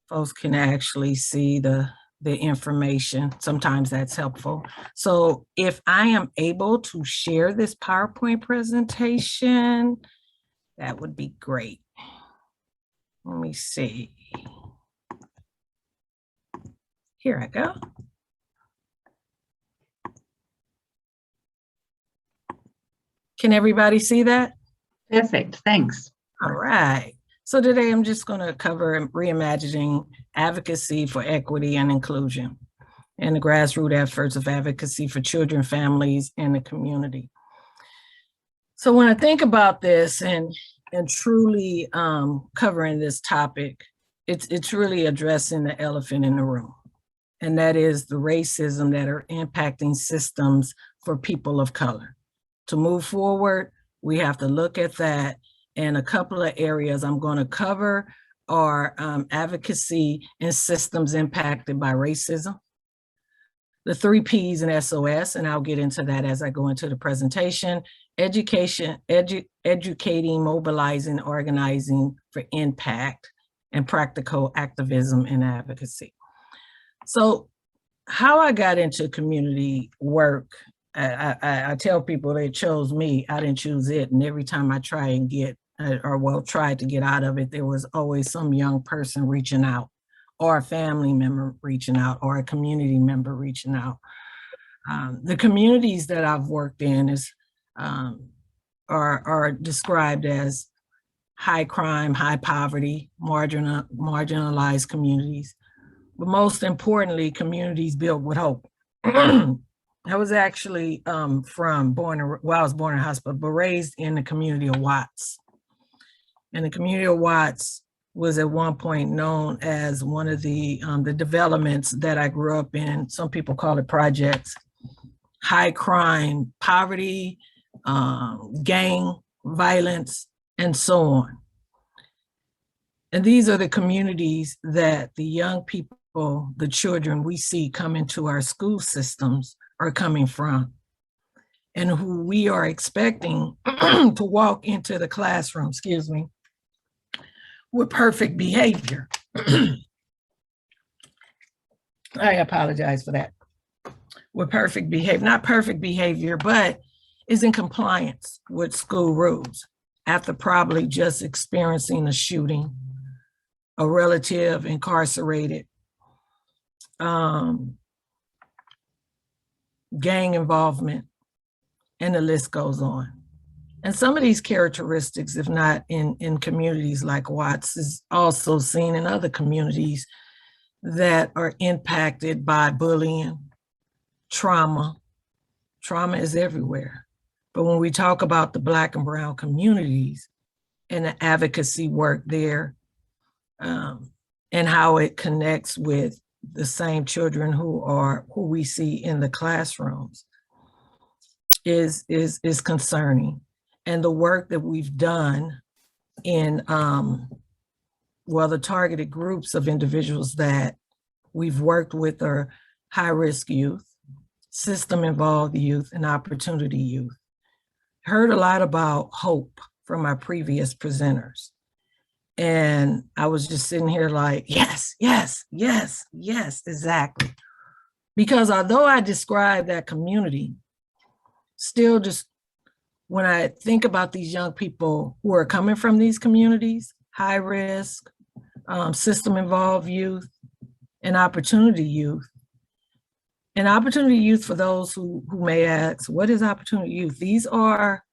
Speaker 8: Folks can actually see the information. Sometimes that's helpful. So if I am able to share this PowerPoint presentation, that would be great. Let me see. Here I go. Can everybody see that?
Speaker 1: Perfect, thanks.
Speaker 8: All right. So today I'm just going to cover reimagining advocacy for equity and inclusion and the grassroots efforts of advocacy for children, families, and the community. So when I think about this and truly covering this topic, it's really addressing the elephant in the room. And that is the racism that are impacting systems for people of color. To move forward, we have to look at that. And a couple of areas I'm going to cover are advocacy and systems impacted by racism. The 3 Ps in SOS, and I'll get into that as I go into the presentation. Education, educating, mobilizing, organizing for impact, and practical activism and advocacy. So how I got into community work, I tell people they chose me, I didn't choose it. And every time I try and get, tried to get out of it, there was always some young person reaching out, or a family member reaching out, or a community member reaching out. The communities that I've worked in are described as high crime, high poverty, marginalized communities, but most importantly, communities built with hope. I was actually I was born in hospital, but raised in the community of Watts. And the community of Watts was at one point known as one of the developments that I grew up in. Some people call it projects. High crime, poverty, gang violence, and so on. And these are the communities that the young people, the children we see come into our school systems are coming from, and who we are expecting to walk into the classroom, with perfect behavior. I apologize for that. With perfect behavior, not perfect behavior, but is in compliance with school rules after probably just experiencing a shooting, a relative incarcerated, gang involvement, and the list goes on. And some of these characteristics, if not in communities like Watts, is also seen in other communities that are impacted by bullying, trauma. Trauma is everywhere. But when we talk about the Black and Brown communities and the advocacy work there, and how it connects with the same children who we see in the classrooms is concerning. And the work that we've done in, the targeted groups of individuals that we've worked with are high-risk youth, system-involved youth, and opportunity youth. Heard a lot about hope from our previous presenters. And I was just sitting here like, yes, yes, yes, yes, exactly. Because although I describe that community, still just when I think about these young people who are coming from these communities, high risk, system-involved youth, and opportunity youth. And opportunity youth, for those who may ask, what is opportunity youth? These are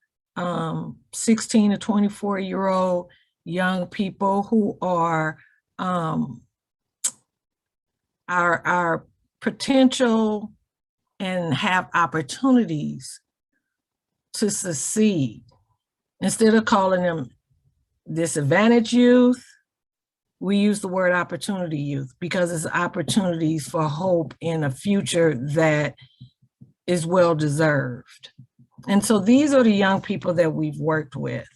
Speaker 8: 16 to 24-year-old young people who are our potential and have opportunities to succeed. Instead of calling them disadvantaged youth, we use the word opportunity youth because it's opportunities for hope in a future that is well-deserved. And so these are the young people that we've worked with.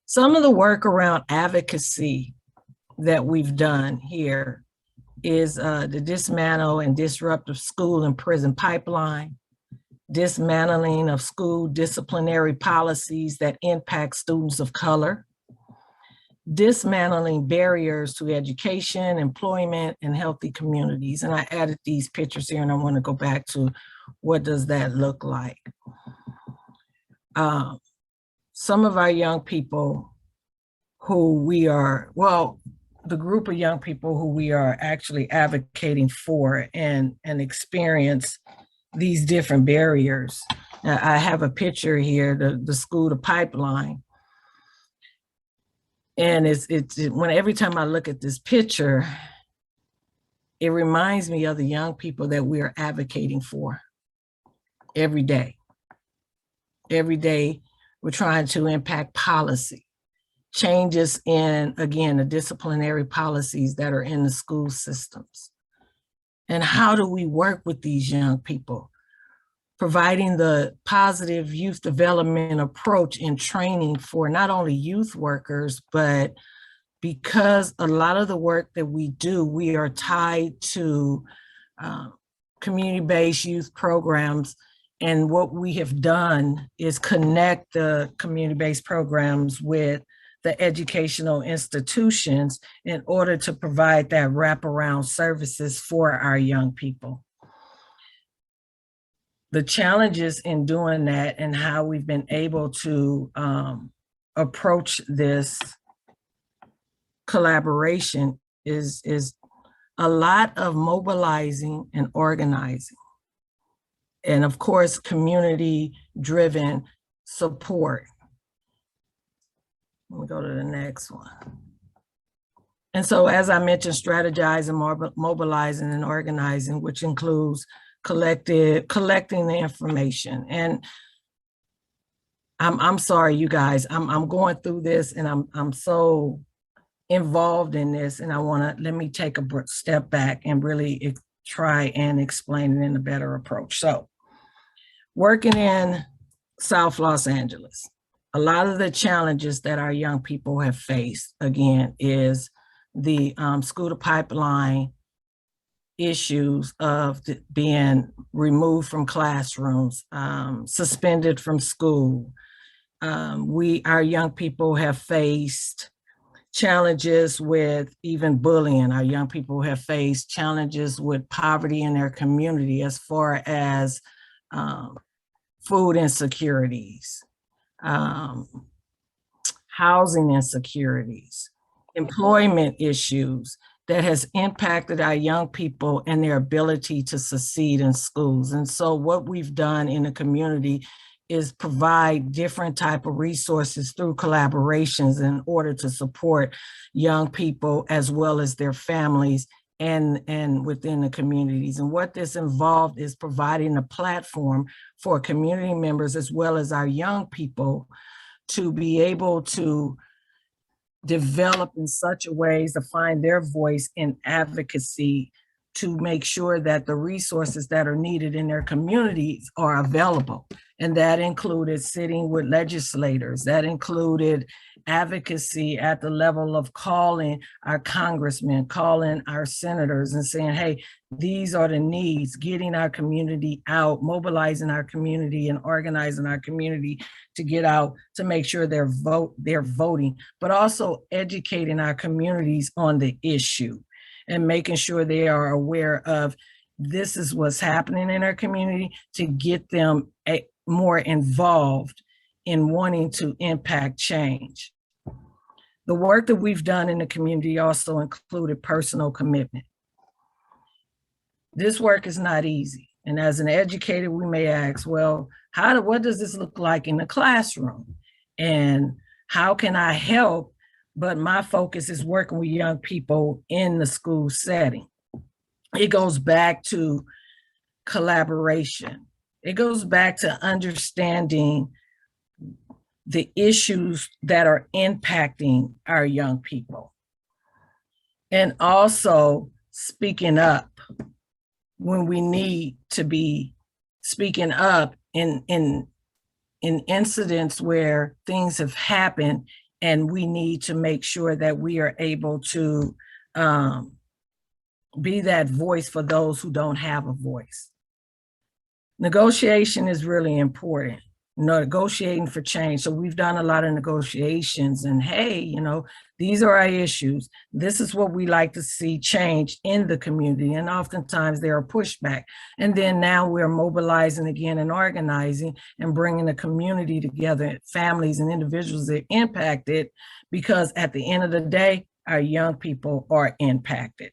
Speaker 8: Some of the work around advocacy that we've done here is the dismantle and disruptive school and prison pipeline, dismantling of school disciplinary policies that impact students of color, dismantling barriers to education, employment, and healthy communities. And I added these pictures here, and I want to go back to what does that look like. Some of our young people who we are, the group of young people who we are actually advocating for and experience these different barriers. Now, I have a picture here, the school to pipeline. And every time I look at this picture, it reminds me of the young people that we are advocating for every day. Every day, we're trying to impact policy. changes in, again, the disciplinary policies that are in the school systems. And how do we work with these young people? Providing the positive youth development approach and training for not only youth workers, but because a lot of the work that we do, we are tied to community-based youth programs. And what we have done is connect the community-based programs with the educational institutions in order to provide that wraparound services for our young people. The challenges in doing that and how we've been able to approach this collaboration is a lot of mobilizing and organizing. And of course, community-driven support. Let me go to the next one. And so, as I mentioned, strategizing, mobilizing, and organizing, which includes collecting the information. And I'm sorry, you guys, I'm going through this and I'm so involved in this, and let me take a step back and really try and explain it in a better approach. So, working in South Los Angeles, a lot of the challenges that our young people have faced, again, is the school to pipeline issues of being removed from classrooms, suspended from school. Our young people have faced challenges with even bullying. Our young people have faced challenges with poverty in their community as far as food insecurities, housing insecurities, employment issues that has impacted our young people and their ability to succeed in schools. And so what we've done in the community is provide different type of resources through collaborations in order to support young people as well as their families and within the communities. And what this involved is providing a platform for community members as well as our young people to be able to develop in such a ways to find their voice in advocacy to make sure that the resources that are needed in their communities are available. And that included sitting with legislators, that included advocacy at the level of calling our congressmen, calling our senators and saying, hey, these are the needs, getting our community out, mobilizing our community and organizing our community to get out to make sure they're voting, but also educating our communities on the issue and making sure they are aware of this is what's happening in our community to get them more involved in wanting to impact change. The work that we've done in the community also included personal commitment. This work is not easy. And as an educator, we may ask, well, what does this look like in the classroom? And how can I help? But my focus is working with young people in the school setting. It goes back to collaboration. It goes back to understanding the issues that are impacting our young people. And also speaking up when we need to be speaking up in incidents where things have happened and we need to make sure that we are able to be that voice for those who don't have a voice. Negotiation is really important. Negotiating for change. So we've done a lot of negotiations and hey, these are our issues. This is what we like to see change in the community. And oftentimes there are pushback. And then now we're mobilizing again and organizing and bringing the community together, families and individuals that are impacted, because at the end of the day, our young people are impacted.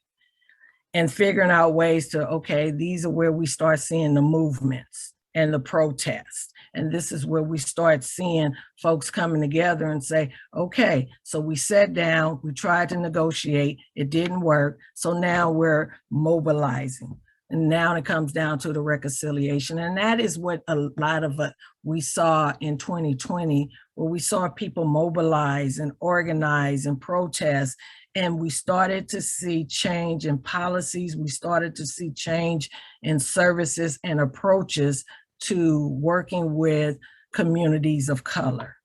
Speaker 8: And figuring out ways to, okay, these are where we start seeing the movements and the protests. And this is where we start seeing folks coming together and say, okay, so we sat down, we tried to negotiate, it didn't work. So now we're mobilizing. And now it comes down to the reconciliation. And that is what a lot of we saw in 2020, where we saw people mobilize and organize and protest. And we started to see change in policies. We started to see change in services and approaches to working with communities of color.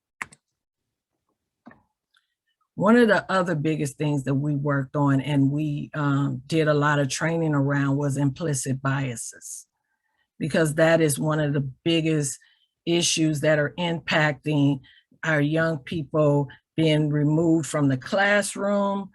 Speaker 8: One of the other biggest things that we worked on and we did a lot of training around was implicit biases, because that is one of the biggest issues that are impacting our young people being removed from the classroom.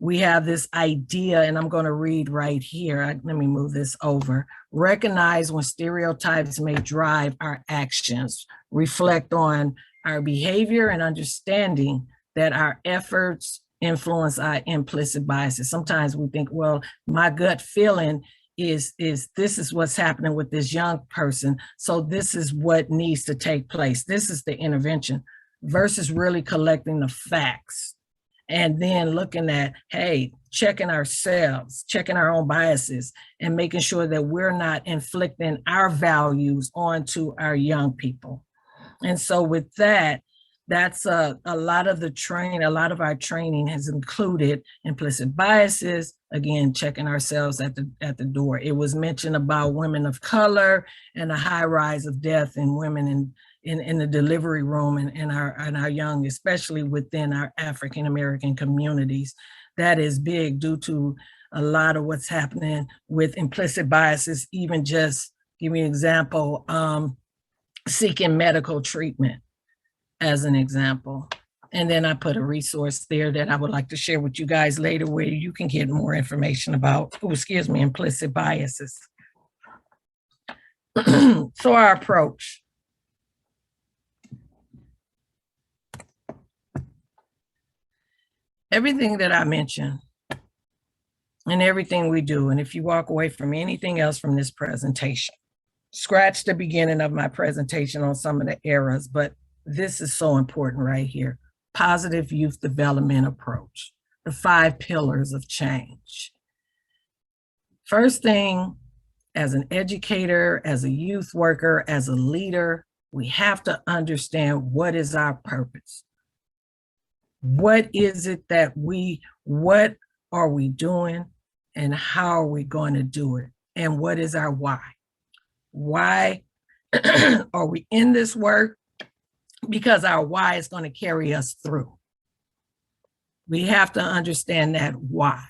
Speaker 8: We have this idea, and I'm going to read right here. Let me move this over. Recognize when stereotypes may drive our actions, reflect on our behavior, and understanding that our efforts influence our implicit biases. Sometimes we think, well, my gut feeling is this is what's happening with this young person, so this is what needs to take place. This is the intervention, versus really collecting the facts and then looking at, hey, checking ourselves, checking our own biases, and making sure that we're not inflicting our values onto our young people. And so with that, that's a lot of the training, a lot of our training has included implicit biases, again, checking ourselves at the door. It was mentioned about women of color and the high rise of death in women in the delivery room and our young, especially within our African-American communities. That is big due to a lot of what's happening with implicit biases, even just give me an example, seeking medical treatment as an example. And then I put a resource there that I would like to share with you guys later where you can get more information about, implicit biases. So our approach. Everything that I mentioned and everything we do, and if you walk away from anything else from this presentation, scratch the beginning of my presentation on some of the eras, but this is so important right here. Positive youth development approach, the 5 pillars of change. First thing, as an educator, as a youth worker, as a leader, we have to understand what is our purpose. What is it that what are we doing and how are we going to do it? And what is our why? Why are we in this work? Because our why is going to carry us through. We have to understand that why.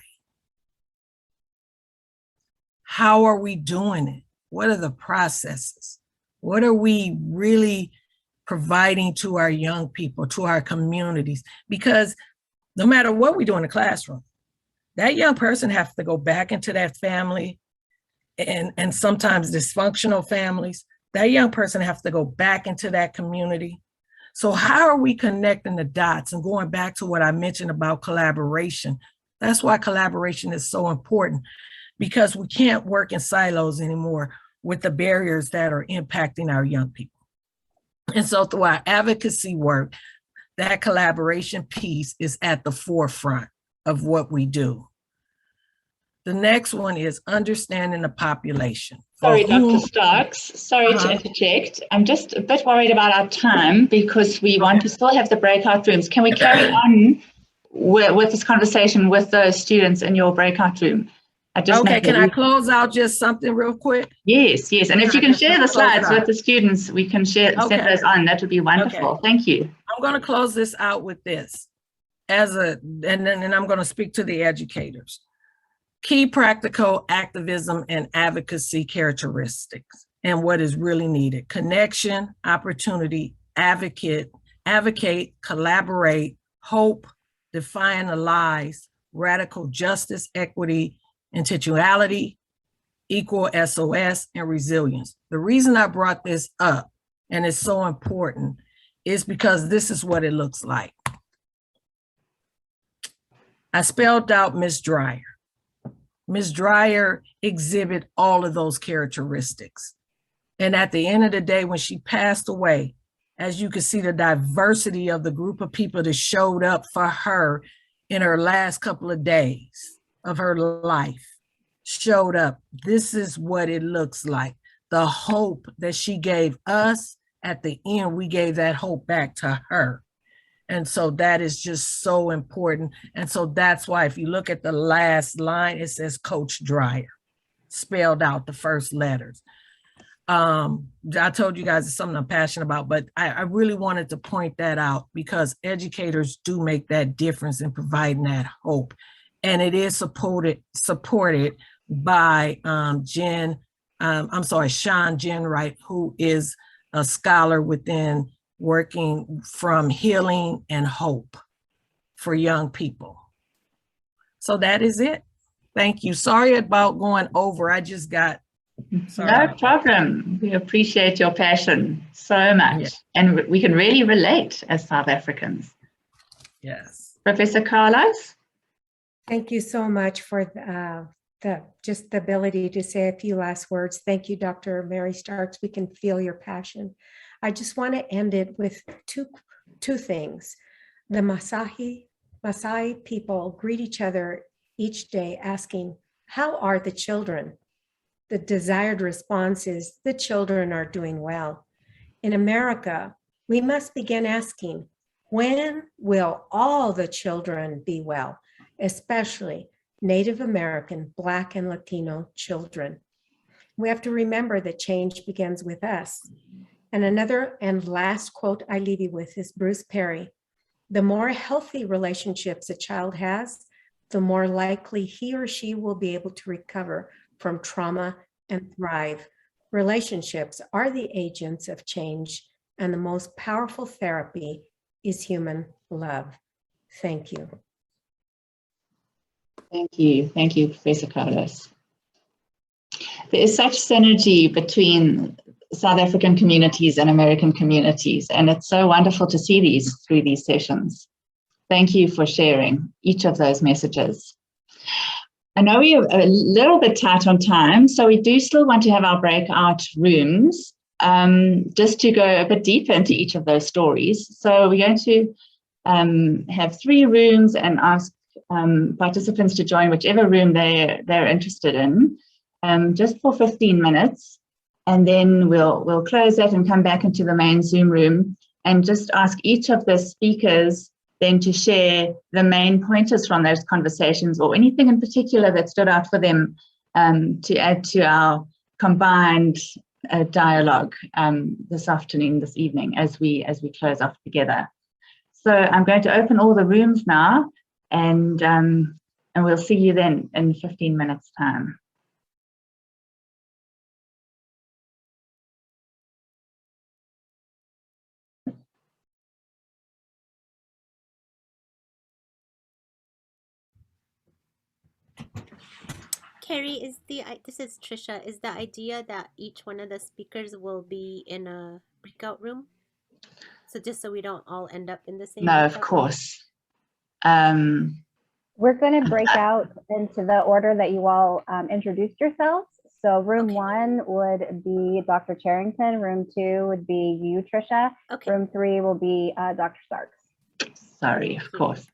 Speaker 8: How are we doing it? What are the processes? What are we really providing to our young people, to our communities? Because no matter what we do in the classroom, that young person has to go back into that family and sometimes dysfunctional families. That young person has to go back into that community. So how are we connecting the dots and going back to what I mentioned about collaboration? That's why collaboration is so important, because we can't work in silos anymore with the barriers that are impacting our young people. And so through our advocacy work, that collaboration piece is at the forefront of what we do. The next one is understanding the population.
Speaker 1: Sorry, Dr. Starks, sorry to interject. I'm just a bit worried about our time because we want to still have the breakout rooms. Can we carry on with this conversation with those students in your breakout room?
Speaker 8: Okay, can I close out just something real quick?
Speaker 1: Yes, yes. And if you can share the slides with the students, we can send those on. That would be wonderful. Okay. Thank you.
Speaker 8: I'm going to close this out with this and then I'm going to speak to the educators. Key practical activism and advocacy characteristics and what is really needed. Connection, opportunity, advocate, collaborate, hope, defying the lies, radical justice, equity, intentionality, equal SOS, and resilience. The reason I brought this up, and it's so important, is because this is what it looks like. I spelled out Ms. Dreyer. Ms. Dreyer exhibit all of those characteristics. And at the end of the day, when she passed away, as you can see the diversity of the group of people that showed up for her in her last couple of days of her life. showed up. This is what it looks like. The hope that she gave us, at the end, we gave that hope back to her. And so that is just so important. And so that's why if you look at the last line, it says Coach Dreyer, spelled out the first letters. I told you guys it's something I'm passionate about, but I really wanted to point that out because educators do make that difference in providing that hope. And it is supported by Sean Jenwright, who is a scholar within working from healing and hope for young people. So that is it. Thank you. Sorry about going over. I just got
Speaker 1: No problem. We appreciate your passion so much.
Speaker 8: Yeah.
Speaker 1: And we can really relate as South Africans.
Speaker 8: Yes.
Speaker 1: Professor Carlos?
Speaker 5: Thank you so much for just the ability to say a few last words. Thank you, Dr. Mary Starks. We can feel your passion. I just want to end it with two things. The Maasai people greet each other each day asking, how are the children? The desired response is, the children are doing well. In America, we must begin asking, when will all the children be well, especially Native American, Black, and Latino children? We have to remember that change begins with us. And another and last quote I leave you with is Bruce Perry. The more healthy relationships a child has, the more likely he or she will be able to recover from trauma and thrive. Relationships are the agents of change, and the most powerful therapy is human love. Thank you.
Speaker 1: Thank you. Thank you, Professor Carlos. There is such synergy between South African communities and American communities, and it's so wonderful to see these through these sessions. Thank you for sharing each of those messages. I know we are a little bit tight on time, so we do still want to have our breakout rooms just to go a bit deeper into each of those stories. So we're going to have 3 rooms and ask participants to join whichever room they're interested in, just for 15 minutes. And then we'll close that and come back into the main Zoom room and just ask each of the speakers then to share the main pointers from those conversations or anything in particular that stood out for them to add to our combined dialogue this afternoon, this evening, as we close off together. So I'm going to open all the rooms now, and we'll see you then in 15 minutes time.
Speaker 7: Carrie, this is Trisha. Is the idea that each one of the speakers will be in a breakout room? So just so we don't all end up in the same.
Speaker 1: No, of course.
Speaker 6: We're going to break out into the order that you all introduced yourselves. So room 1 would be Dr. Cherrington. Room 2 would be you, Trisha.
Speaker 7: Okay.
Speaker 6: Room 3 will be Dr. Starks.
Speaker 1: Sorry, of course.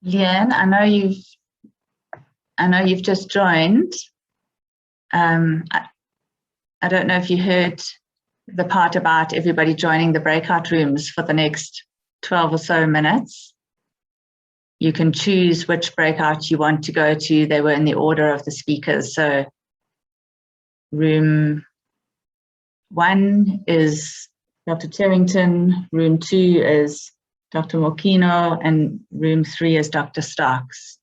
Speaker 1: Leanne, I know you've just joined. I don't know if you heard the part about everybody joining the breakout rooms for the next 12 or so minutes. You can choose which breakout you want to go to. They were in the order of the speakers. So room 1 is Dr. Cherrington, room 2 is Dr. Moquino, and room 3 is Dr. Starks.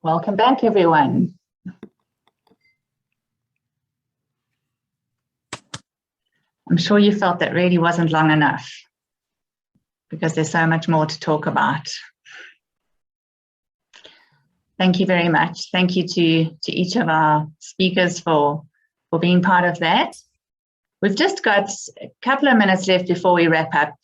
Speaker 1: Welcome back, everyone. I'm sure you felt that really wasn't long enough because there's so much more to talk about. Thank you very much. Thank you to each of our speakers for being part of that. We've just got a couple of minutes left before we wrap up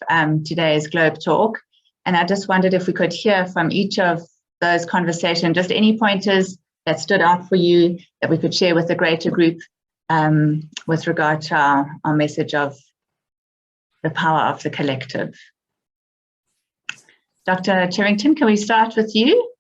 Speaker 1: today's Globe Talk. And I just wondered if we could hear from each of those conversations, just any pointers that stood out for you that we could share with the greater group with regard to our message of the power of the collective. Dr. Cherrington, can we start with you?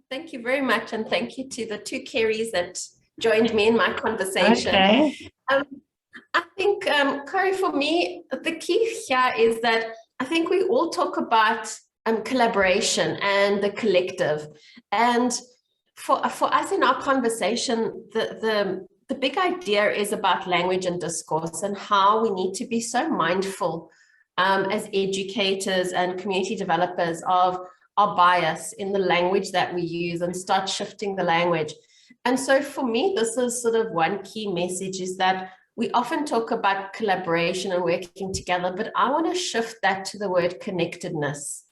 Speaker 4: Thank you very much, and thank you to the two Keres that joined me in my conversation.
Speaker 1: Okay.
Speaker 4: I think, Kari, for me, the key here is that I think we all talk about collaboration and the collective. And for us in our conversation, the big idea is about language and discourse and how we need to be so mindful as educators and community developers of our bias in the language that we use and start shifting the language. And so for me, this is sort of one key message, is that we often talk about collaboration and working together, but I want to shift that to the word connectedness.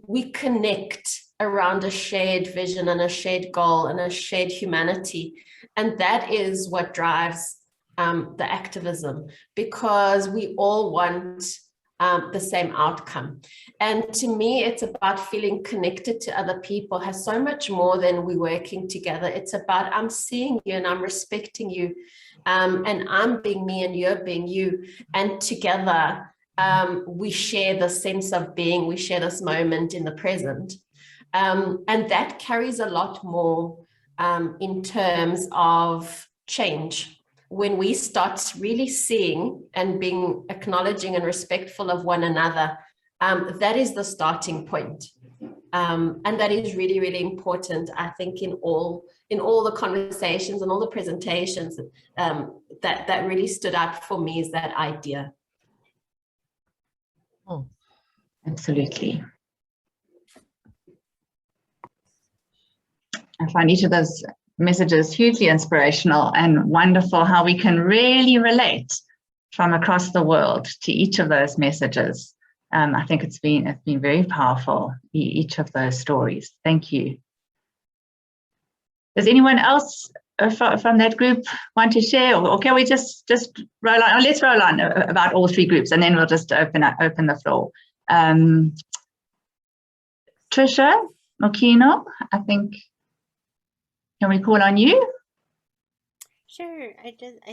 Speaker 4: We connect around a shared vision and a shared goal and a shared humanity. And that is what drives the activism, because we all want the same outcome. And to me, it's about feeling connected to other people has so much more than we working together. It's about I'm seeing you and I'm respecting you, and I'm being me and you're being you. And together we share the sense of being, we share this moment in the present. And that carries a lot more in terms of change. When we start really seeing and being acknowledging and respectful of one another, that is the starting point. And that is really, really important, I think, in all the conversations and all the presentations that really stood out for me is that idea.
Speaker 1: Oh, absolutely. I find each of those messages hugely inspirational and wonderful, how we can really relate from across the world to each of those messages. I think it's been very powerful, each of those stories. Thank you. Does anyone else from that group want to share, or can we just roll on? Let's roll on about all three groups, and then we'll just open the floor. Trisha Mokino, I think. Can we call on you?
Speaker 7: Sure. I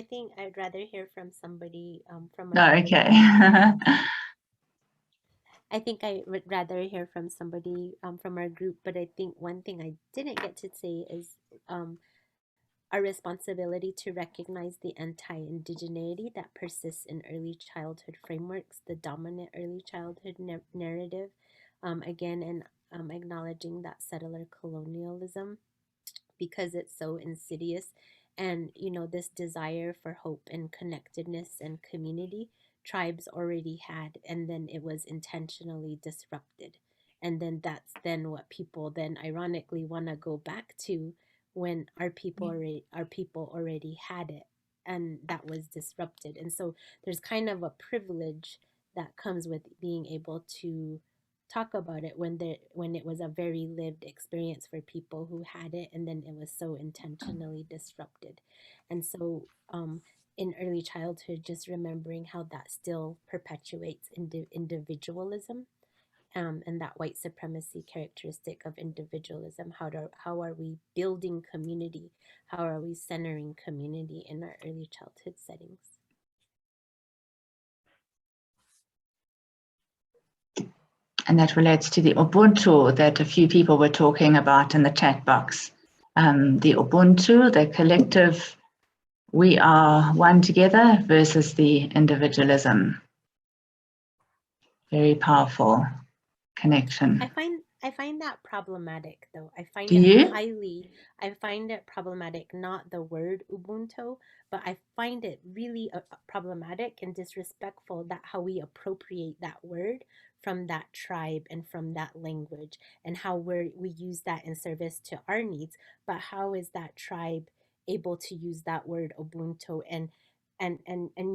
Speaker 7: think I'd rather hear from somebody from.
Speaker 1: Oh, okay.
Speaker 7: I think I would rather hear from somebody from our group, but I think one thing I didn't get to say is our responsibility to recognize the anti-indigeneity that persists in early childhood frameworks, the dominant early childhood narrative, again, and acknowledging that settler colonialism, because it's so insidious. And, you know, this desire for hope and connectedness and community, tribes already had, and then it was intentionally disrupted. And then that's then what people then ironically want to go back to, when our people already had it and that was disrupted. And so there's kind of a privilege that comes with being able to talk about it when it was a very lived experience for people who had it, and then it was so intentionally disrupted. And so in early childhood, just remembering how that still perpetuates individualism, and that white supremacy characteristic of individualism. How are we building community? How are we centering community in our early childhood settings?
Speaker 1: And that relates to the Ubuntu that a few people were talking about in the chat box. The Ubuntu, the collective, we are one together versus the individualism. Very powerful connection.
Speaker 7: I find that problematic though. I find
Speaker 1: Do
Speaker 7: it
Speaker 1: you?
Speaker 7: I find it problematic, not the word Ubuntu, but I find it really problematic and disrespectful that how we appropriate that word from that tribe and from that language, and how we use that in service to our needs. But how is that tribe able to use that word Ubuntu and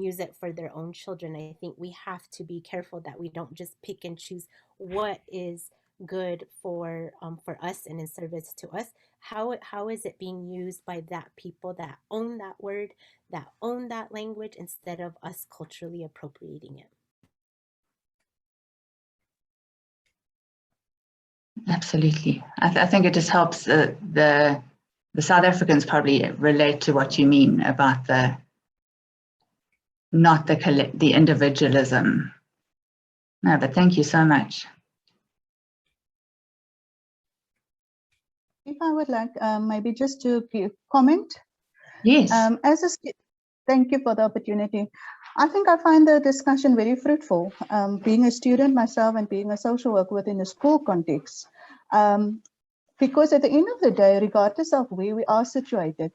Speaker 7: use it for their own children? I think we have to be careful that we don't just pick and choose what is good for us and in service to us. How is it being used by that people that own that word, that own that language, instead of us culturally appropriating it?
Speaker 1: Absolutely. I think it just helps the South Africans probably relate to what you mean about not the individualism. No, but thank you so much.
Speaker 9: If I would like maybe just to comment.
Speaker 1: Yes.
Speaker 9: Thank you for the opportunity. I think I find the discussion very fruitful, being a student myself and being a social worker within a school context. Because at the end of the day, regardless of where we are situated,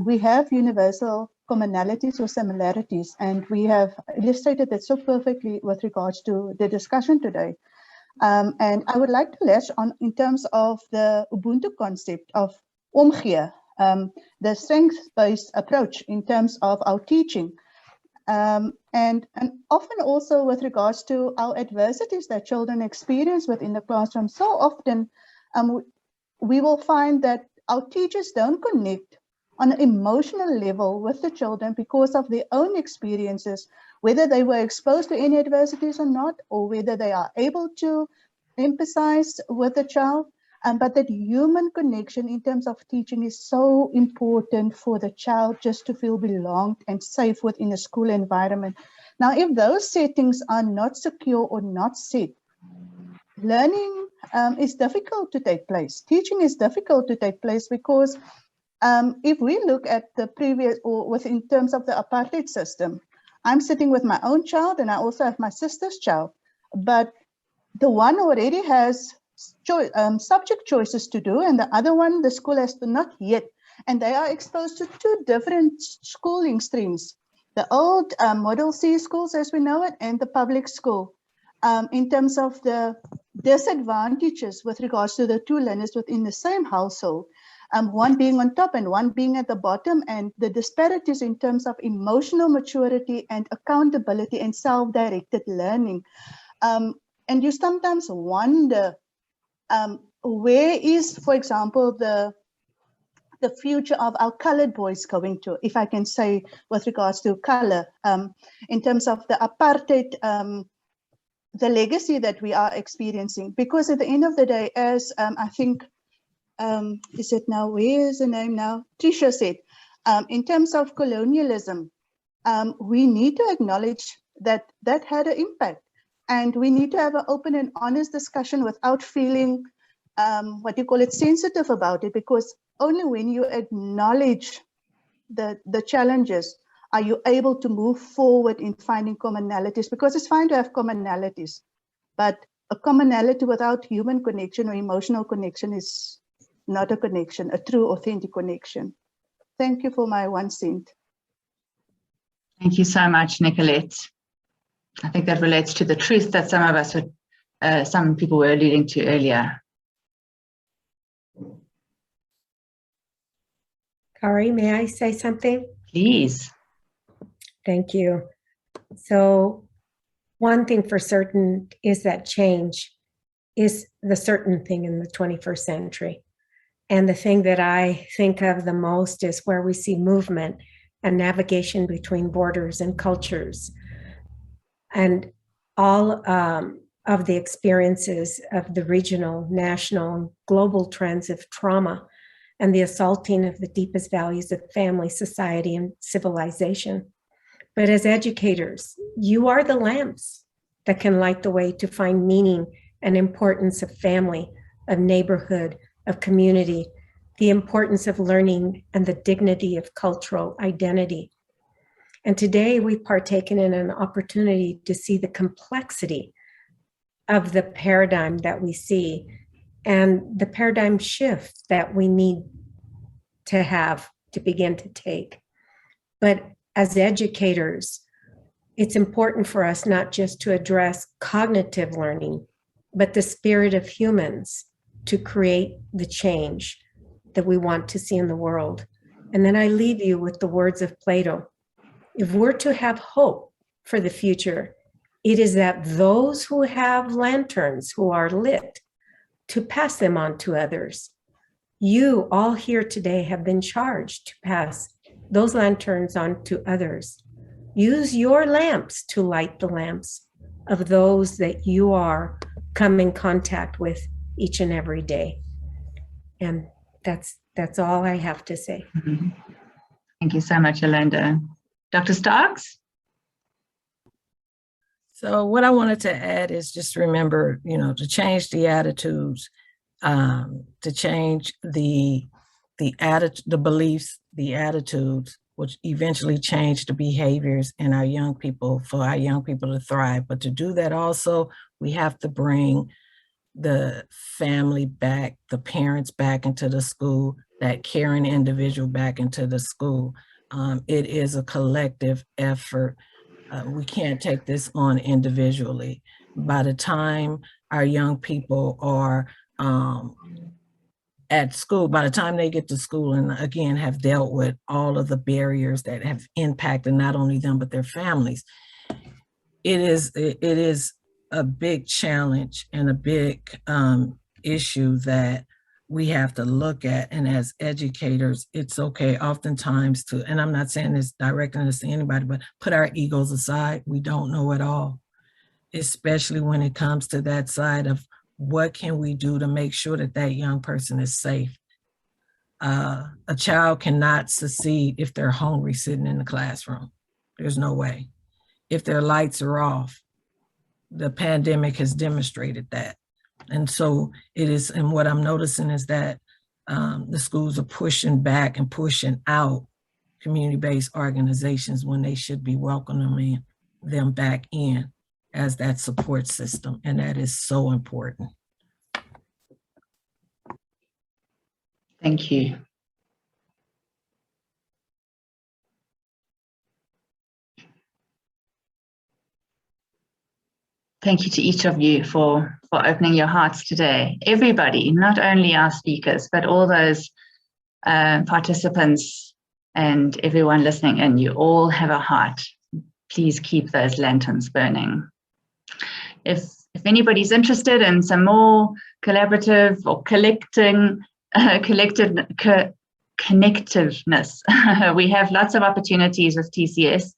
Speaker 9: we have universal commonalities or similarities, and we have illustrated that so perfectly with regards to the discussion today. And I would like to latch on in terms of the Ubuntu concept of omgee, the strength-based approach in terms of our teaching. And often also with regards to our adversities that children experience within the classroom. So often we will find that our teachers don't connect on an emotional level with the children because of their own experiences, whether they were exposed to any adversities or not, or whether they are able to empathize with the child. But that human connection in terms of teaching is so important for the child just to feel belonged and safe within a school environment. Now, if those settings are not secure or not set, learning is difficult to take place. Teaching is difficult to take place because if we look at the previous or within terms of the apartheid system, I'm sitting with my own child and I also have my sister's child, but the one already has subject choices to do, and the other one, the school has to not yet, and they are exposed to two different schooling streams, the old Model C schools as we know it, and the public school, in terms of the disadvantages with regards to the two learners within the same household, one being on top and one being at the bottom, and the disparities in terms of emotional maturity and accountability and self-directed learning. And you sometimes wonder, where is, for example, the future of our colored boys going to, if I can say, with regards to color, in terms of the apartheid, the legacy that we are experiencing? Because at the end of the day, as I think, is it now, where is the name now? Trisha said, in terms of colonialism, we need to acknowledge that that had an impact. And we need to have an open and honest discussion without feeling, sensitive about it, because only when you acknowledge the challenges are you able to move forward in finding commonalities, because it's fine to have commonalities, but a commonality without human connection or emotional connection is not a connection, a true, authentic connection. Thank you for my 1 cent.
Speaker 1: Thank you so much, Nicolette. I think that relates to the truth that some of us would, some people were alluding to earlier.
Speaker 5: Kari, may I say something?
Speaker 1: Please.
Speaker 5: Thank you. So one thing for certain is that change is the certain thing in the 21st century. And the thing that I think of the most is where we see movement and navigation between borders and cultures. And all of the experiences of the regional, national, global trends of trauma and the assaulting of the deepest values of family, society, and civilization. But as educators, you are the lamps that can light the way to find meaning and importance of family, of neighborhood, of community, the importance of learning, and the dignity of cultural identity. And today we've partaken in an opportunity to see the complexity of the paradigm that we see and the paradigm shift that we need to have to begin to take. But as educators, it's important for us not just to address cognitive learning, but the spirit of humans to create the change that we want to see in the world. And then I leave you with the words of Plato. If we're to have hope for the future, it is that those who have lanterns who are lit to pass them on to others. You all here today have been charged to pass those lanterns on to others. Use your lamps to light the lamps of those that you are come in contact with each and every day. And that's all I have to say.
Speaker 1: Mm-hmm. Thank you so much, Yolanda. Dr. Starks?
Speaker 8: So what I wanted to add is just remember, to change the attitudes, to change the beliefs, the attitudes, which eventually change the behaviors in our young people, for our young people to thrive. But to do that also, we have to bring the family back, the parents back into the school, that caring individual back into the school. It is a collective effort. We can't take this on individually. By the time our young people are at school, by the time they get to school and again have dealt with all of the barriers that have impacted not only them, but their families, it is a big challenge and a big issue that we have to look at. And as educators, it's okay oftentimes to, and I'm not saying this directing this to anybody, but put our egos aside. We don't know it all, especially when it comes to that side of what can we do to make sure that that young person is safe. A child cannot succeed if they're hungry sitting in the classroom. There's no way. If their lights are off, the pandemic has demonstrated that. And so it is, and what I'm noticing is that the schools are pushing back and pushing out community-based organizations when they should be welcoming them back in as that support system. And that is so important.
Speaker 1: Thank you. Thank you to each of you for opening your hearts today. Everybody, not only our speakers, but all those participants and everyone listening in, you all have a heart. Please keep those lanterns burning. If anybody's interested in some more collaborative or connectiveness, we have lots of opportunities with TCS.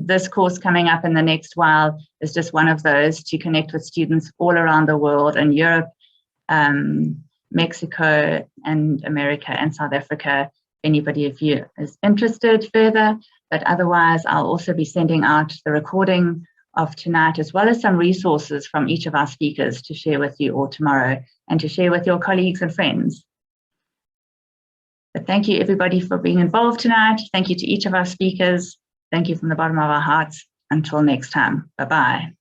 Speaker 1: This course coming up in the next while is just one of those to connect with students all around the world, in Europe, Mexico, and America, and South Africa. Anybody of you is interested further, but otherwise I'll also be sending out the recording of tonight, as well as some resources from each of our speakers to share with you all tomorrow and to share with your colleagues and friends. But thank you everybody for being involved tonight. Thank you to each of our speakers. Thank you from the bottom of our hearts. Until next time, bye-bye.